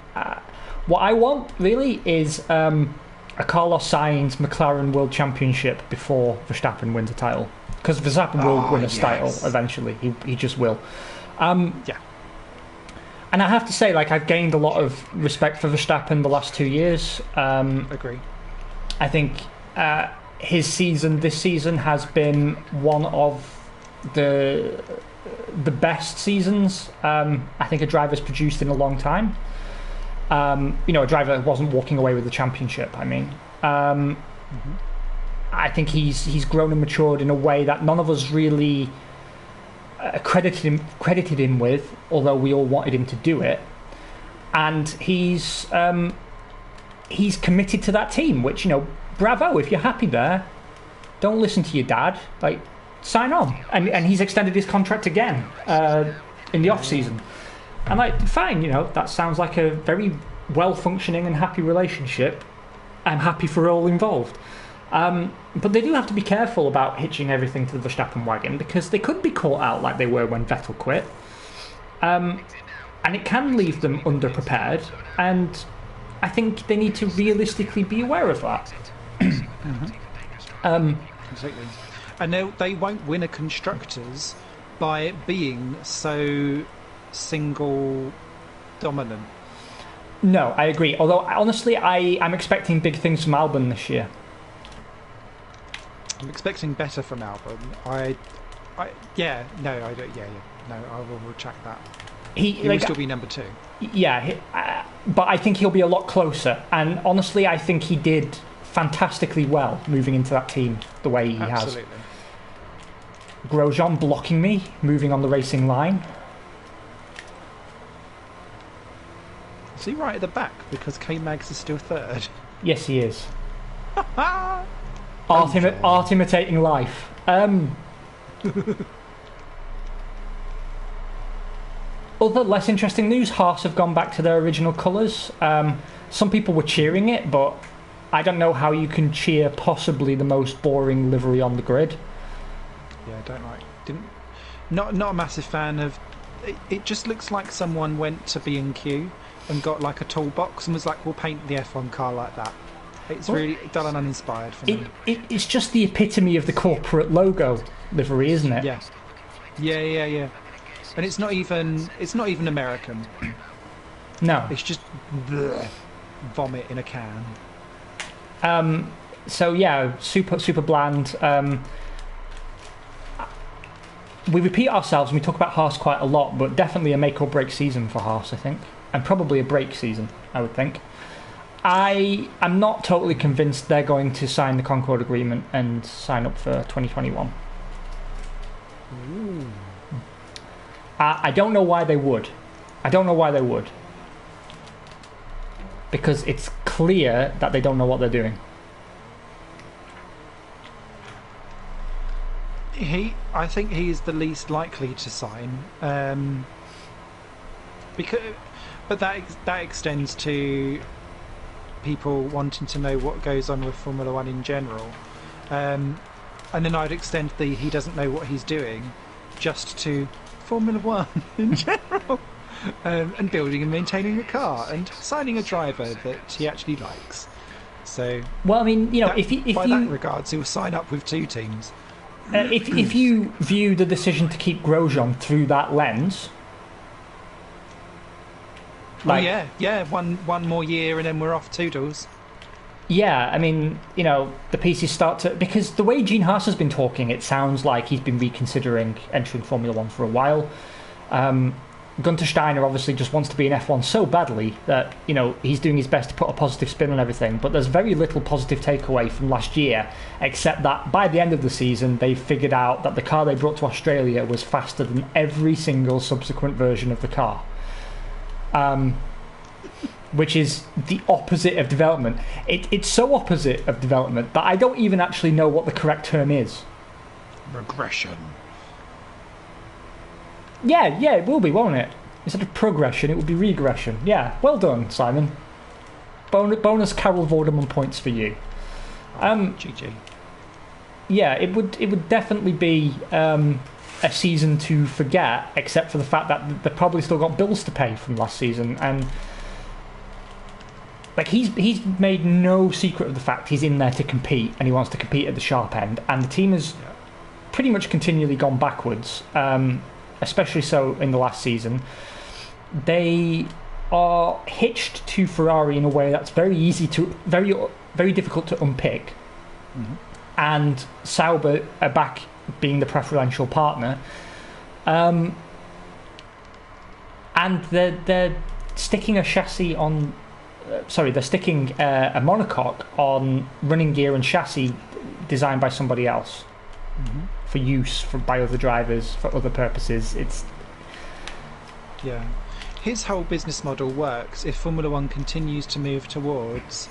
what I want really is a Carlos Sainz McLaren World Championship before Verstappen wins a title. Because Verstappen will win a title eventually. He just will. Yeah. And I have to say, like, I've gained a lot of respect for Verstappen the last 2 years. Agree. I think his season this season has been one of the best seasons I think a driver's produced in a long time. A driver wasn't walking away with the championship, I mean. I think he's grown and matured in a way that none of us really credited him with, although we all wanted him to do it. And he's committed to that team, which, bravo, if you're happy there, don't listen to your dad, like, sign on. And he's extended his contract again in the off season. And, like, fine, that sounds like a very well functioning and happy relationship. I'm happy for all involved. But they do have to be careful about hitching everything to the Verstappen wagon, because they could be caught out like they were when Vettel quit. And it can leave them underprepared, and I think they need to realistically be aware of that. Completely. And they won't win a Constructors by it being so single dominant. No, I agree. Although, honestly, I'm expecting big things from Albon this year. I'm expecting better from Albon. I will retract that. He will still be number 2. Yeah, but I think he'll be a lot closer. And honestly, I think he did fantastically well moving into that team the way he Absolutely. has. Grosjean blocking me, moving on the racing line. Is he right at the back because K-Mags is still 3rd? Yes, he is. Art imitating life. Other less interesting news, Haas have gone back to their original colours. Some people were cheering it, but I don't know how you can cheer possibly the most boring livery on the grid. Yeah, I don't like. Not a massive fan of. It just looks like someone went to B&Q and got like a toolbox and was like, "We'll paint the F1 car like that." It's really dull and uninspired for me. It's just the epitome of the corporate logo livery, isn't it? Yeah. Yeah. And it's not even American. No. It's just vomit in a can. So yeah, super bland. We repeat ourselves and we talk about Haas quite a lot, but definitely a make or break season for Haas, I think, and probably a break season, I would think. I am not totally convinced they're going to sign the Concord Agreement and sign up for 2021. Ooh. I don't know why they would. Because it's clear that they don't know what they're doing. I think he is the least likely to sign, but that extends to people wanting to know what goes on with Formula One in general, and then I'd extend he doesn't know what he's doing, just to Formula One in general, and building and maintaining a car and signing a driver that he actually likes. So, well, I mean, you know, that, if by you that regards, he'll sign up with 2 teams. if you view the decision to keep Grosjean through that lens, like, yeah, one more year and then we're off toodles. yeah, I mean, you know, the pieces start to, because the way Gene Haas has been talking, it sounds like he's been reconsidering entering Formula One for a while. Gunter Steiner obviously just wants to be in F1 so badly that, you know, he's doing his best to put a positive spin on everything, but there's very little positive takeaway from last year, except that by the end of the season they figured out that the car they brought to Australia was faster than every single subsequent version of the car, which is the opposite of development. It's so opposite of development that I don't even actually know what the correct term is. Regression. Yeah, it will be, won't it? Instead of progression, it would be regression. Yeah, well done, Simon. Bonus Carol Vorderman points for you. GG. Yeah, it would definitely be a season to forget, except for the fact that they've probably still got bills to pay from last season, and like he's made no secret of the fact he's in there to compete, and he wants to compete at the sharp end, and the team has pretty much continually gone backwards. Especially so in the last season. They are hitched to Ferrari in a way that's very difficult to unpick. Mm-hmm. And Sauber are back being the preferential partner. And they're sticking a chassis on. They're sticking a monocoque on running gear and chassis designed by somebody else. Mm-hmm. For use by other drivers for other purposes. His whole business model works if Formula One continues to move towards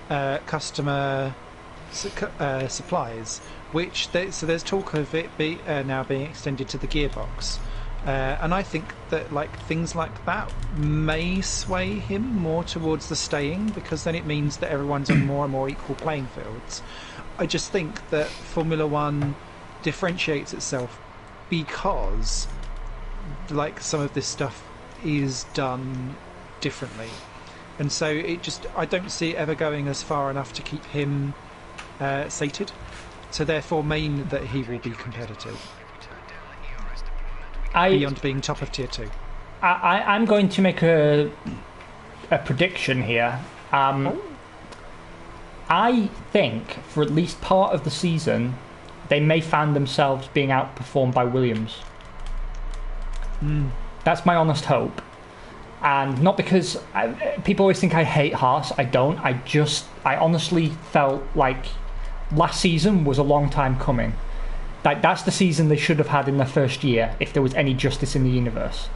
customer supplies, so there's talk of it now being extended to the gearbox, and I think that like things like that may sway him more towards the staying, because then it means that everyone's on more and more equal playing fields. I just think that Formula One differentiates itself because like some of this stuff is done differently, and so I don't see it ever going as far enough to keep him sated, so therefore mean that he will be competitive beyond being top of tier 2. I'm going to make a prediction here. I think for at least part of the season they may find themselves being outperformed by Williams. That's my honest hope. And not because people always think I hate Haas. I don't. I honestly felt like last season was a long time coming. That's the season they should have had in their first year if there was any justice in the universe.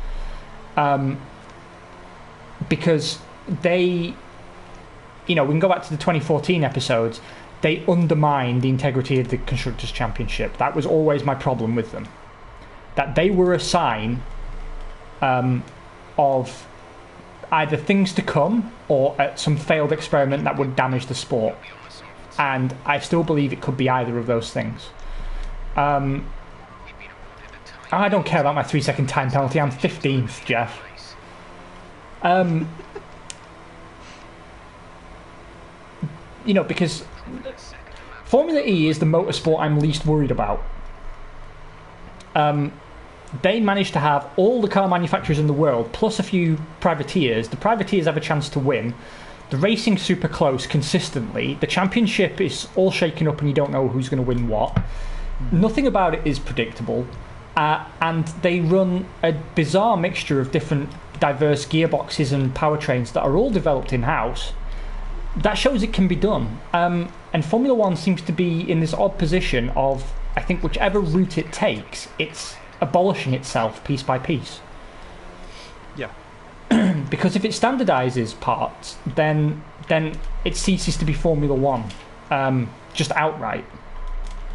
Because they, we can go back to the 2014 episodes. They undermined the integrity of the Constructors' Championship. That was always my problem with them. That they were a sign of either things to come or some failed experiment that would damage the sport. And I still believe it could be either of those things. I don't care about my 3-second time penalty. I'm 15th, Jeff. Because Formula E is the motorsport I'm least worried about. They managed to have all the car manufacturers in the world, plus a few privateers. The privateers have a chance to win. The racing's super close consistently. The championship is all shaken up and you don't know who's going to win what. Nothing about it is predictable. And they run a bizarre mixture of different diverse gearboxes and powertrains that are all developed in-house. That shows it can be done. And Formula One seems to be in this odd position of, I think, whichever route it takes, it's abolishing itself piece by piece. Yeah. Because if it standardises parts, then it ceases to be Formula One, just outright.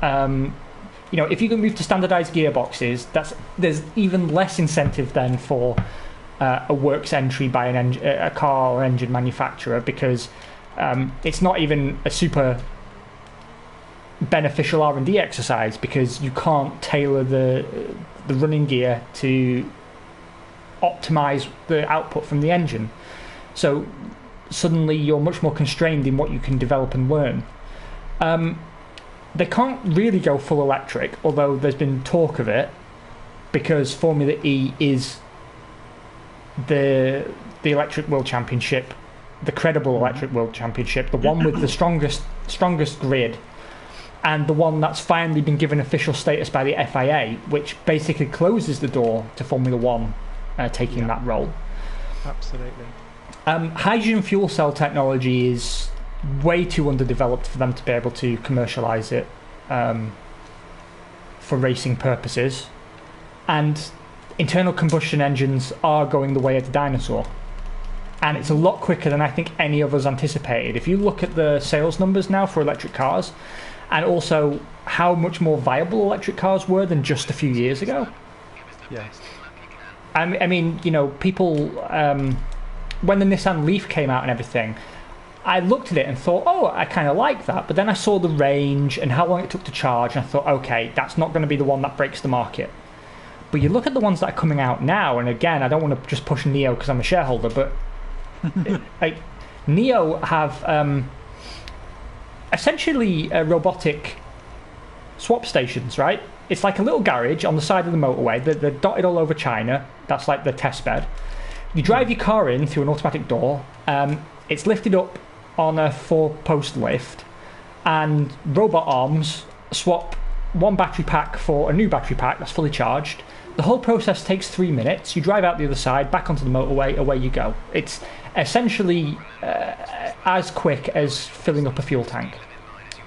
If you can move to standardised gearboxes, there's even less incentive then for a works entry by a car or engine manufacturer, because it's not even a super beneficial R&D exercise, because you can't tailor the running gear to optimize the output from the engine. So suddenly you're much more constrained in what you can develop and learn. They can't really go full electric, although there's been talk of it, because Formula E is the electric world championship, the credible electric world championship, the one with the strongest grid, and the one that's finally been given official status by the FIA, which basically closes the door to Formula One taking that role. Absolutely. Hydrogen fuel cell technology is way too underdeveloped for them to be able to commercialise it for racing purposes, and internal combustion engines are going the way of the dinosaur, and it's a lot quicker than I think any of us anticipated. If you look at the sales numbers now for electric cars, and also how much more viable electric cars were than just a few years ago. Yeah. I mean, you know, people, when the Nissan Leaf came out and everything, I looked at it and thought, oh, I kind of like that. But then I saw the range and how long it took to charge, and I thought, okay, that's not going to be the one that breaks the market. But you look at the ones that are coming out now, and again, I don't want to just push Neo because I'm a shareholder, but like Neo have essentially robotic swap stations, right? It's like a little garage on the side of the motorway. They're dotted all over China. That's like the test bed. You drive your car in through an automatic door. It's lifted up on a 4-post lift, and robot arms swap one battery pack for a new battery pack that's fully charged. The whole process takes 3 minutes. You drive out the other side, back onto the motorway, away you go. It's essentially as quick as filling up a fuel tank,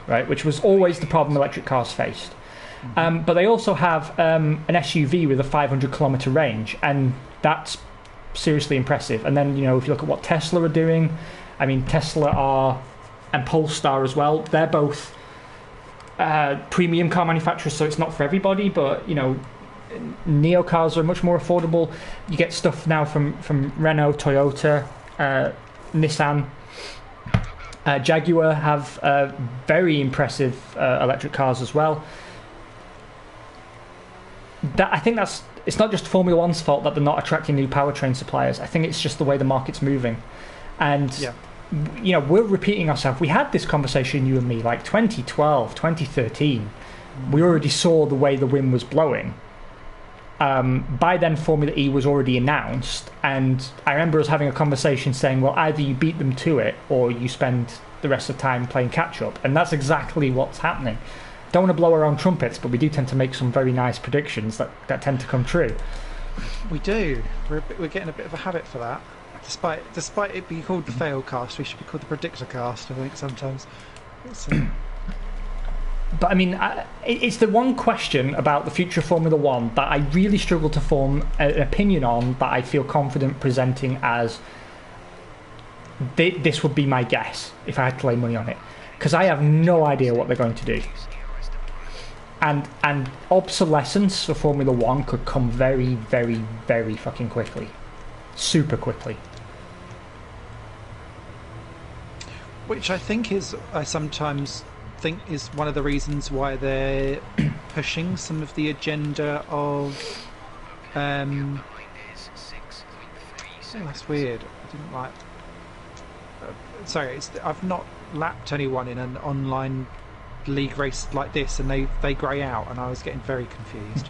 right? Which was always the problem electric cars faced. But they also have an SUV with a 500-kilometre range, and that's seriously impressive. And then, you know, if you look at what Tesla are doing, I mean, Tesla are, and Polestar as well, they're both premium car manufacturers, so it's not for everybody, but, you know, Neo cars are much more affordable. You get stuff now from Renault, Toyota, Nissan, Jaguar have very impressive electric cars as well. I think it's not just Formula One's fault that they're not attracting new powertrain suppliers. I think it's just the way the market's moving. And, you know, we're repeating ourselves. We had this conversation, you and me, like 2012, 2013. We already saw the way the wind was blowing. By then, Formula E was already announced, and I remember us having a conversation saying, well, either you beat them to it or you spend the rest of the time playing catch-up, and that's exactly what's happening. Don't want to blow our own trumpets, but we do tend to make some very nice predictions that tend to come true. We do. We're getting a bit of a habit for that. Despite it being called the Failcast, we should be called the Predictor Cast, I think, sometimes. But I mean, it's the one question about the future of Formula One that I really struggle to form an opinion on, that I feel confident presenting as this would be my guess if I had to lay money on it, because I have no idea what they're going to do. And obsolescence for Formula One could come very, very, very fucking quickly. Super quickly. Which I sometimes think is one of the reasons why they're pushing some of the agenda of oh, that's weird. I didn't like sorry, I've not lapped anyone in an online league race like this, and they grey out, and I was getting very confused.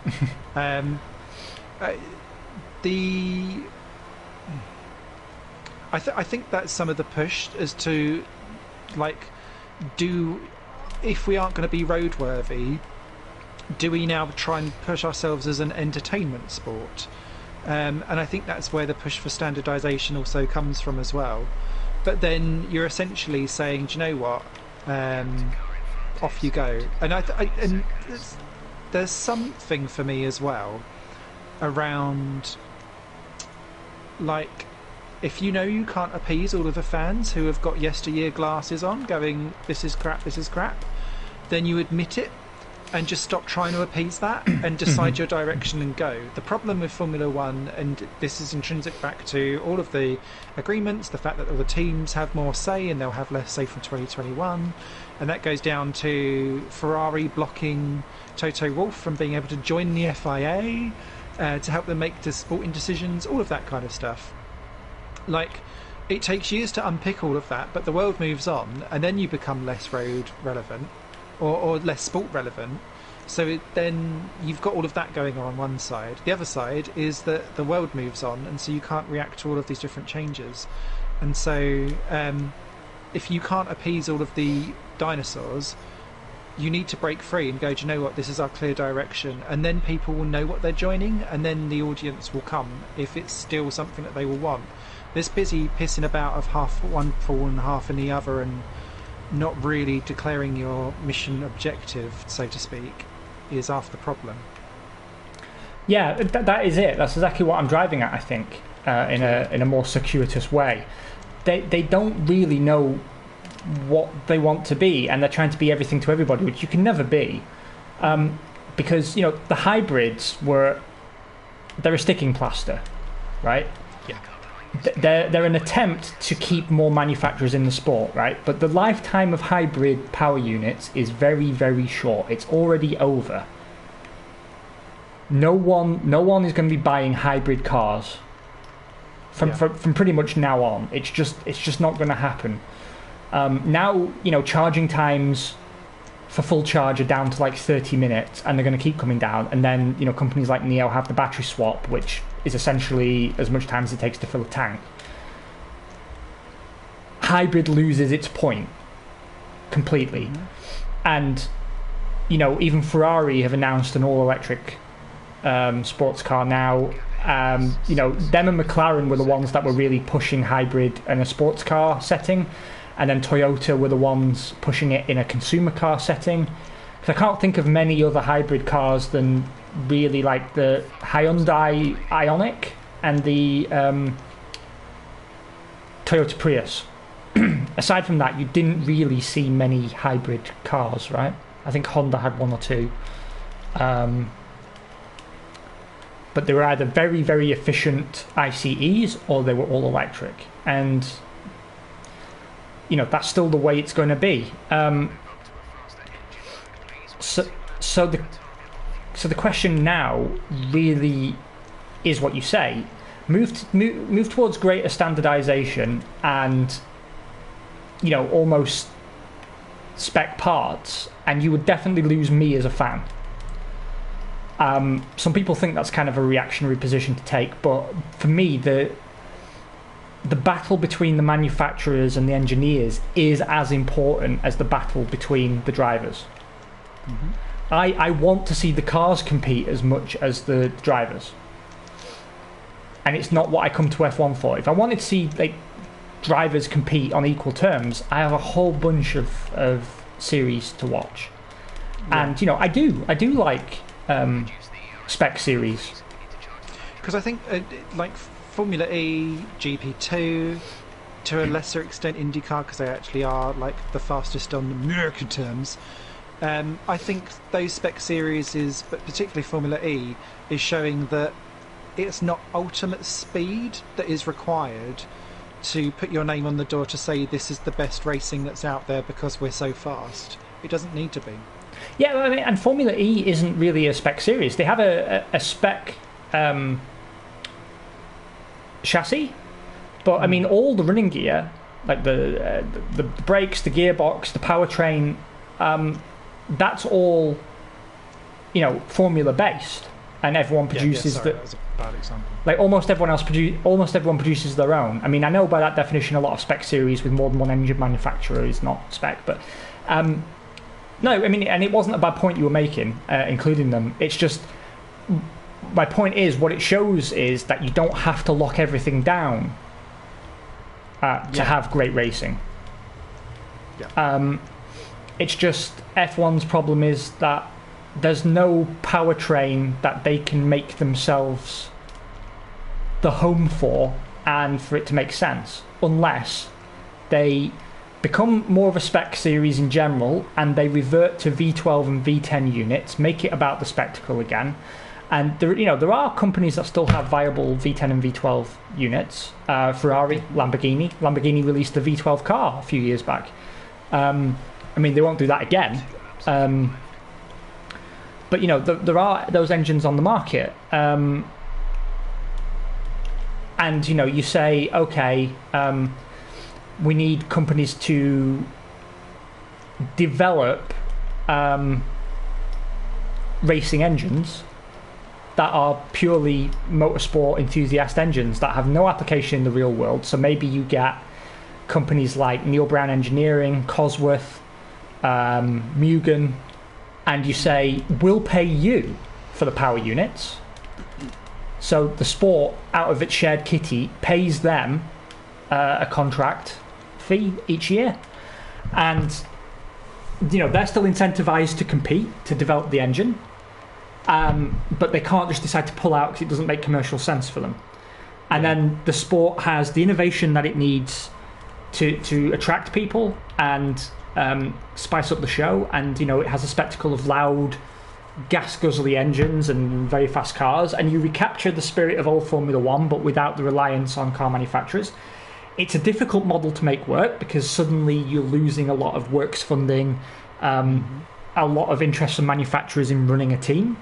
I think that's some of the push as to, like, if we aren't going to be roadworthy, do we now try and push ourselves as an entertainment sport? And I think that's where the push for standardisation also comes from as well. But then you're essentially saying, do you know what? Off you go. And and there's something for me as well around, like, if you know you can't appease all of the fans who have got yesteryear glasses on going, this is crap, then you admit it and just stop trying to appease that and decide your direction and go. The problem with Formula One, and this is intrinsic back to all of the agreements, the fact that all the teams have more say and they'll have less say from 2021, and that goes down to Ferrari blocking Toto Wolff from being able to join the FIA to help them make the sporting decisions, all of that kind of stuff. Like, it takes years to unpick all of that, but the world moves on, and then you become less road relevant, or less sport relevant. So then you've got all of that going on one side. The other side is that the world moves on, and so you can't react to all of these different changes. And so if you can't appease all of the dinosaurs, you need to break free and go, do you know what, this is our clear direction. And then people will know what they're joining, and then the audience will come if it's still something that they will want. This busy pissing about of half one pool and half in the other and not really declaring your mission objective, so to speak, is half the problem. Yeah, that is it. That's exactly what I'm driving at, I think, in a more circuitous way. They don't really know what they want to be, and they're trying to be everything to everybody, which you can never be. Because, you know, the hybrids they're a sticking plaster, right? Yeah. They're an attempt to keep more manufacturers in the sport, right? But the lifetime of hybrid power units is very, very short. It's already over. No one is going to be buying hybrid cars from pretty much now on. It's just not going to happen. Now, you know, charging times for full charge are down to like 30 minutes, and they're going to keep coming down. And then, you know, companies like Neo have the battery swap, which is essentially as much time as it takes to fill a tank. Hybrid loses its point completely. Mm-hmm. And, you know, even Ferrari have announced an all-electric sports car now. You know, them and McLaren were the ones that were really pushing hybrid in a sports car setting, and then Toyota were the ones pushing it in a consumer car setting. Because I can't think of many other hybrid cars than really like the Hyundai Ioniq and the Toyota Prius. Aside from that, you didn't really see many hybrid cars, right? I think Honda had one or two. But they were either very, very efficient ICEs or they were all electric. And, you know, that's still the way it's going to be. So the question now really is what you say. Move towards greater standardization and, you know, almost spec parts, and you would definitely lose me as a fan. Some people think that's kind of a reactionary position to take, but for me, the battle between the manufacturers and the engineers is as important as the battle between the drivers. Mm-hmm. I want to see the cars compete as much as the drivers, and it's not what I come to F1 for. If I wanted to see like drivers compete on equal terms, I have a whole bunch of series to watch, and you know, I do like spec series, because I think like Formula E, GP2, to a lesser extent IndyCar, because they actually are like the fastest on American terms. I think those spec series but particularly Formula E, is showing that it's not ultimate speed that is required to put your name on the door to say this is the best racing that's out there because we're so fast. It doesn't need to be. Yeah, I mean, and Formula E isn't really a spec series. They have a spec chassis, but I mean, all the running gear, like the brakes, the gearbox, the powertrain, that's all, you know, formula based, and everyone produces that was a bad example. Like almost everyone produces their own. I mean, I know by that definition a lot of spec series with more than one engine manufacturer is not spec, but no, I mean, and it wasn't a bad point you were making, including them. It's just, my point is, what it shows is that you don't have to lock everything down to have great racing. Yeah. It's just F1's problem is that there's no powertrain that they can make themselves the home for, and for it to make sense, unless they become more of a spec series in general and they revert to V12 and V10 units, make it about the spectacle again. And there are companies that still have viable V10 and V12 units. Ferrari, Lamborghini released the V12 car a few years back. I mean, they won't do that again. But, you know, there are those engines on the market. and you say, okay, we need companies to develop racing engines that are purely motorsport enthusiast engines that have no application in the real world. So maybe you get companies like Neil Brown Engineering, Cosworth, Mugen, and you say, we'll pay you for the power units. So the sport, out of its shared kitty, pays them a contract fee each year. And they're still incentivized to compete, to develop the engine. But they can't just decide to pull out because it doesn't make commercial sense for them. And then the sport has the innovation that it needs to attract people and spice up the show. And, it has a spectacle of loud, gas-guzzly engines and very fast cars. And you recapture the spirit of old Formula One, but without the reliance on car manufacturers. It's a difficult model to make work because suddenly you're losing a lot of works funding, a lot of interest from manufacturers in running a team.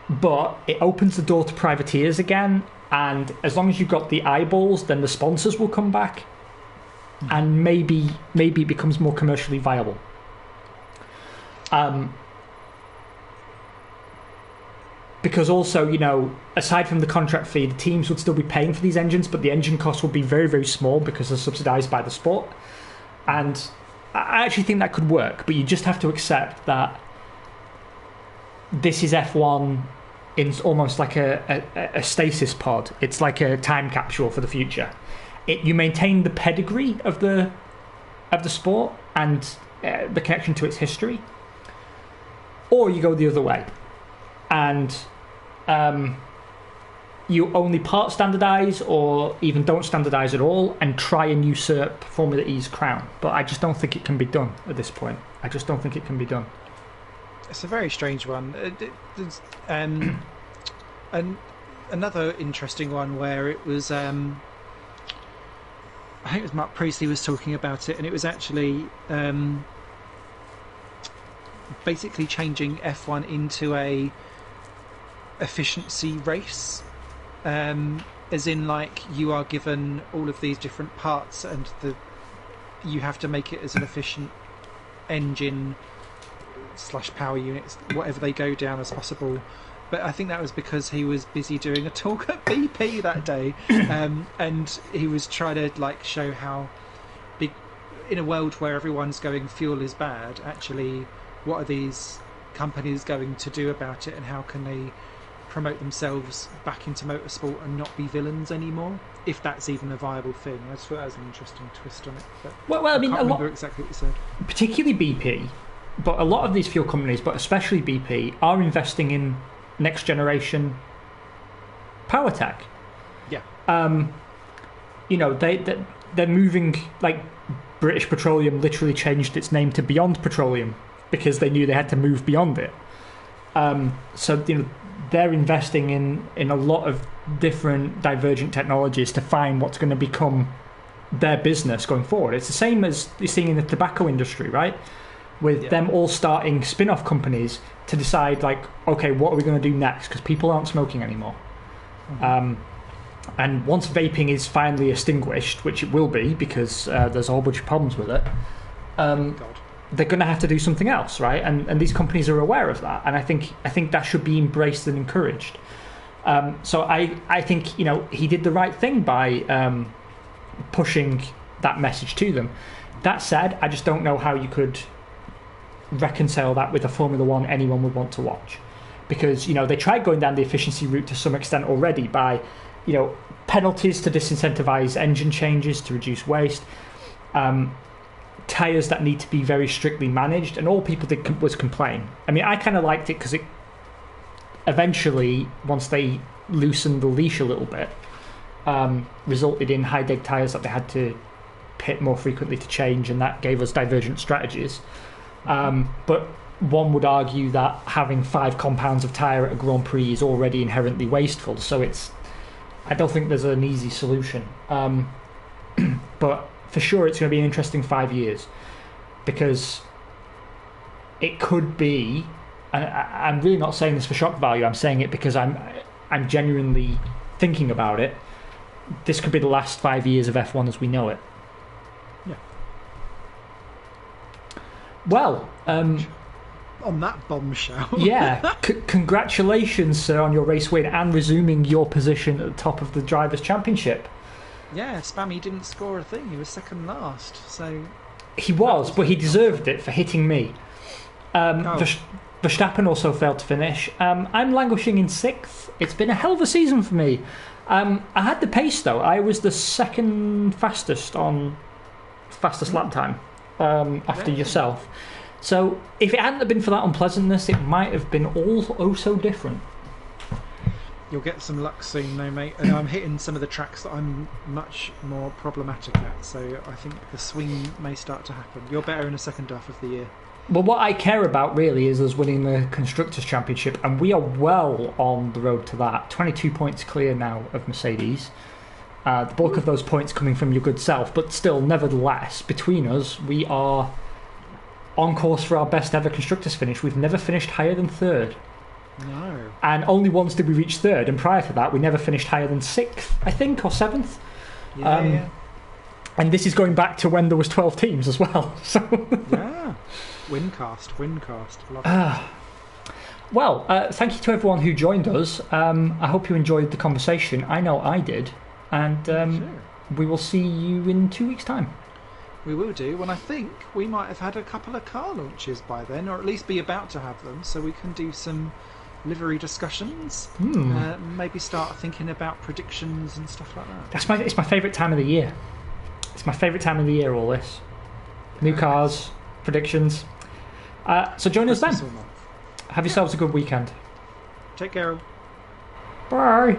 But it opens the door to privateers again, and as long as you've got the eyeballs, then the sponsors will come back, and maybe it becomes more commercially viable. Because also, aside from the contract fee, the teams would still be paying for these engines, but the engine costs would be very, very small because they're subsidised by the sport. And I actually think that could work, but you just have to accept that this is F1 in almost like a stasis pod. It's like a time capsule for the future. You maintain the pedigree of the sport and the connection to its history, or you go the other way, and you only part standardise or even don't standardise at all and try and usurp Formula E's crown. But I just don't think it can be done at this point. I just don't think it can be done. It's a very strange one. And another interesting one where it was, I think it was Mark Priestley was talking about it, and it was actually basically changing F1 into a efficiency race, as in like you are given all of these different parts and you have to make it as an efficient engine / power units, whatever they go down, as possible. But I think that was because he was busy doing a talk at BP that day, and he was trying to show how big, in a world where everyone's going fuel is bad, actually what are these companies going to do about it, and how can they promote themselves back into motorsport and not be villains anymore, if that's even a viable thing. I just thought that was an interesting twist on it. But well, I mean, can't remember exactly what you said. Particularly BP, but a lot of these fuel companies, but especially BP, are investing in next generation power tech. Yeah. They're moving, like British Petroleum literally changed its name to Beyond Petroleum because they knew they had to move beyond it. So they're investing in a lot of different divergent technologies to find what's going to become their business going forward. It's the same as you're seeing in the tobacco industry, right? With them all starting spin-off companies to decide, okay, what are we going to do next? Because people aren't smoking anymore. And once vaping is finally extinguished, which it will be because there's a whole bunch of problems with it, they're going to have to do something else, right? And these companies are aware of that, and I think that should be embraced and encouraged. So I think he did the right thing by pushing that message to them. That said, I just don't know how you could reconcile that with a Formula One anyone would want to watch, because they tried going down the efficiency route to some extent already by penalties to disincentivize engine changes to reduce waste, tires that need to be very strictly managed, and all people did was complain. I mean, I kind of liked it because it eventually, once they loosened the leash a little bit, resulted in high deg tires that they had to pit more frequently to change, and that gave us divergent strategies. But one would argue that having 5 compounds of tyre at a Grand Prix is already inherently wasteful, so I don't think there's an easy solution. But for sure it's going to be an interesting 5 years, because it could be, and I'm really not saying this for shock value, I'm saying it because I'm genuinely thinking about it, this could be the last 5 years of F1 as we know it. Yeah. Well, on that bombshell. yeah, congratulations, sir, on your race win and resuming your position at the top of the Drivers' Championship. Yeah, Spammy didn't score a thing. He was second last, so... He was, but he deserved it for hitting me. Verstappen also failed to finish. I'm languishing in 6th. It's been a hell of a season for me. I had the pace, though. I was the second fastest on fastest lap time after yourself. So if it hadn't have been for that unpleasantness, it might have been all oh so different. You'll get some luck soon, though, mate. And I'm hitting some of the tracks that I'm much more problematic at, so I think the swing may start to happen. You're better in the second half of the year. Well, what I care about really is us winning the Constructors' Championship, and we are well on the road to that. 22 points clear now of Mercedes. The bulk of those points coming from your good self, but still, nevertheless, between us, we are on course for our best ever Constructors' finish. We've never finished higher than 3rd. No. And only once did we reach 3rd, and prior to that, we never finished higher than 6th, I think, or 7th. Yeah. And this is going back to when there was 12 teams as well. So Yeah. Wincast. Love it. Well, thank you to everyone who joined us. I hope you enjoyed the conversation. I know I did. And Sure. we will see you in 2 weeks' time. We will do, and I think we might have had a couple of car launches by then, or at least be about to have them, so we can do some livery discussions. Maybe start thinking about predictions and stuff like that. It's my favourite time of the year. It's my favourite time of the year, all this. New cars, predictions. So join us then. Christmas all month. Have yourselves a good weekend. Take care. Bye.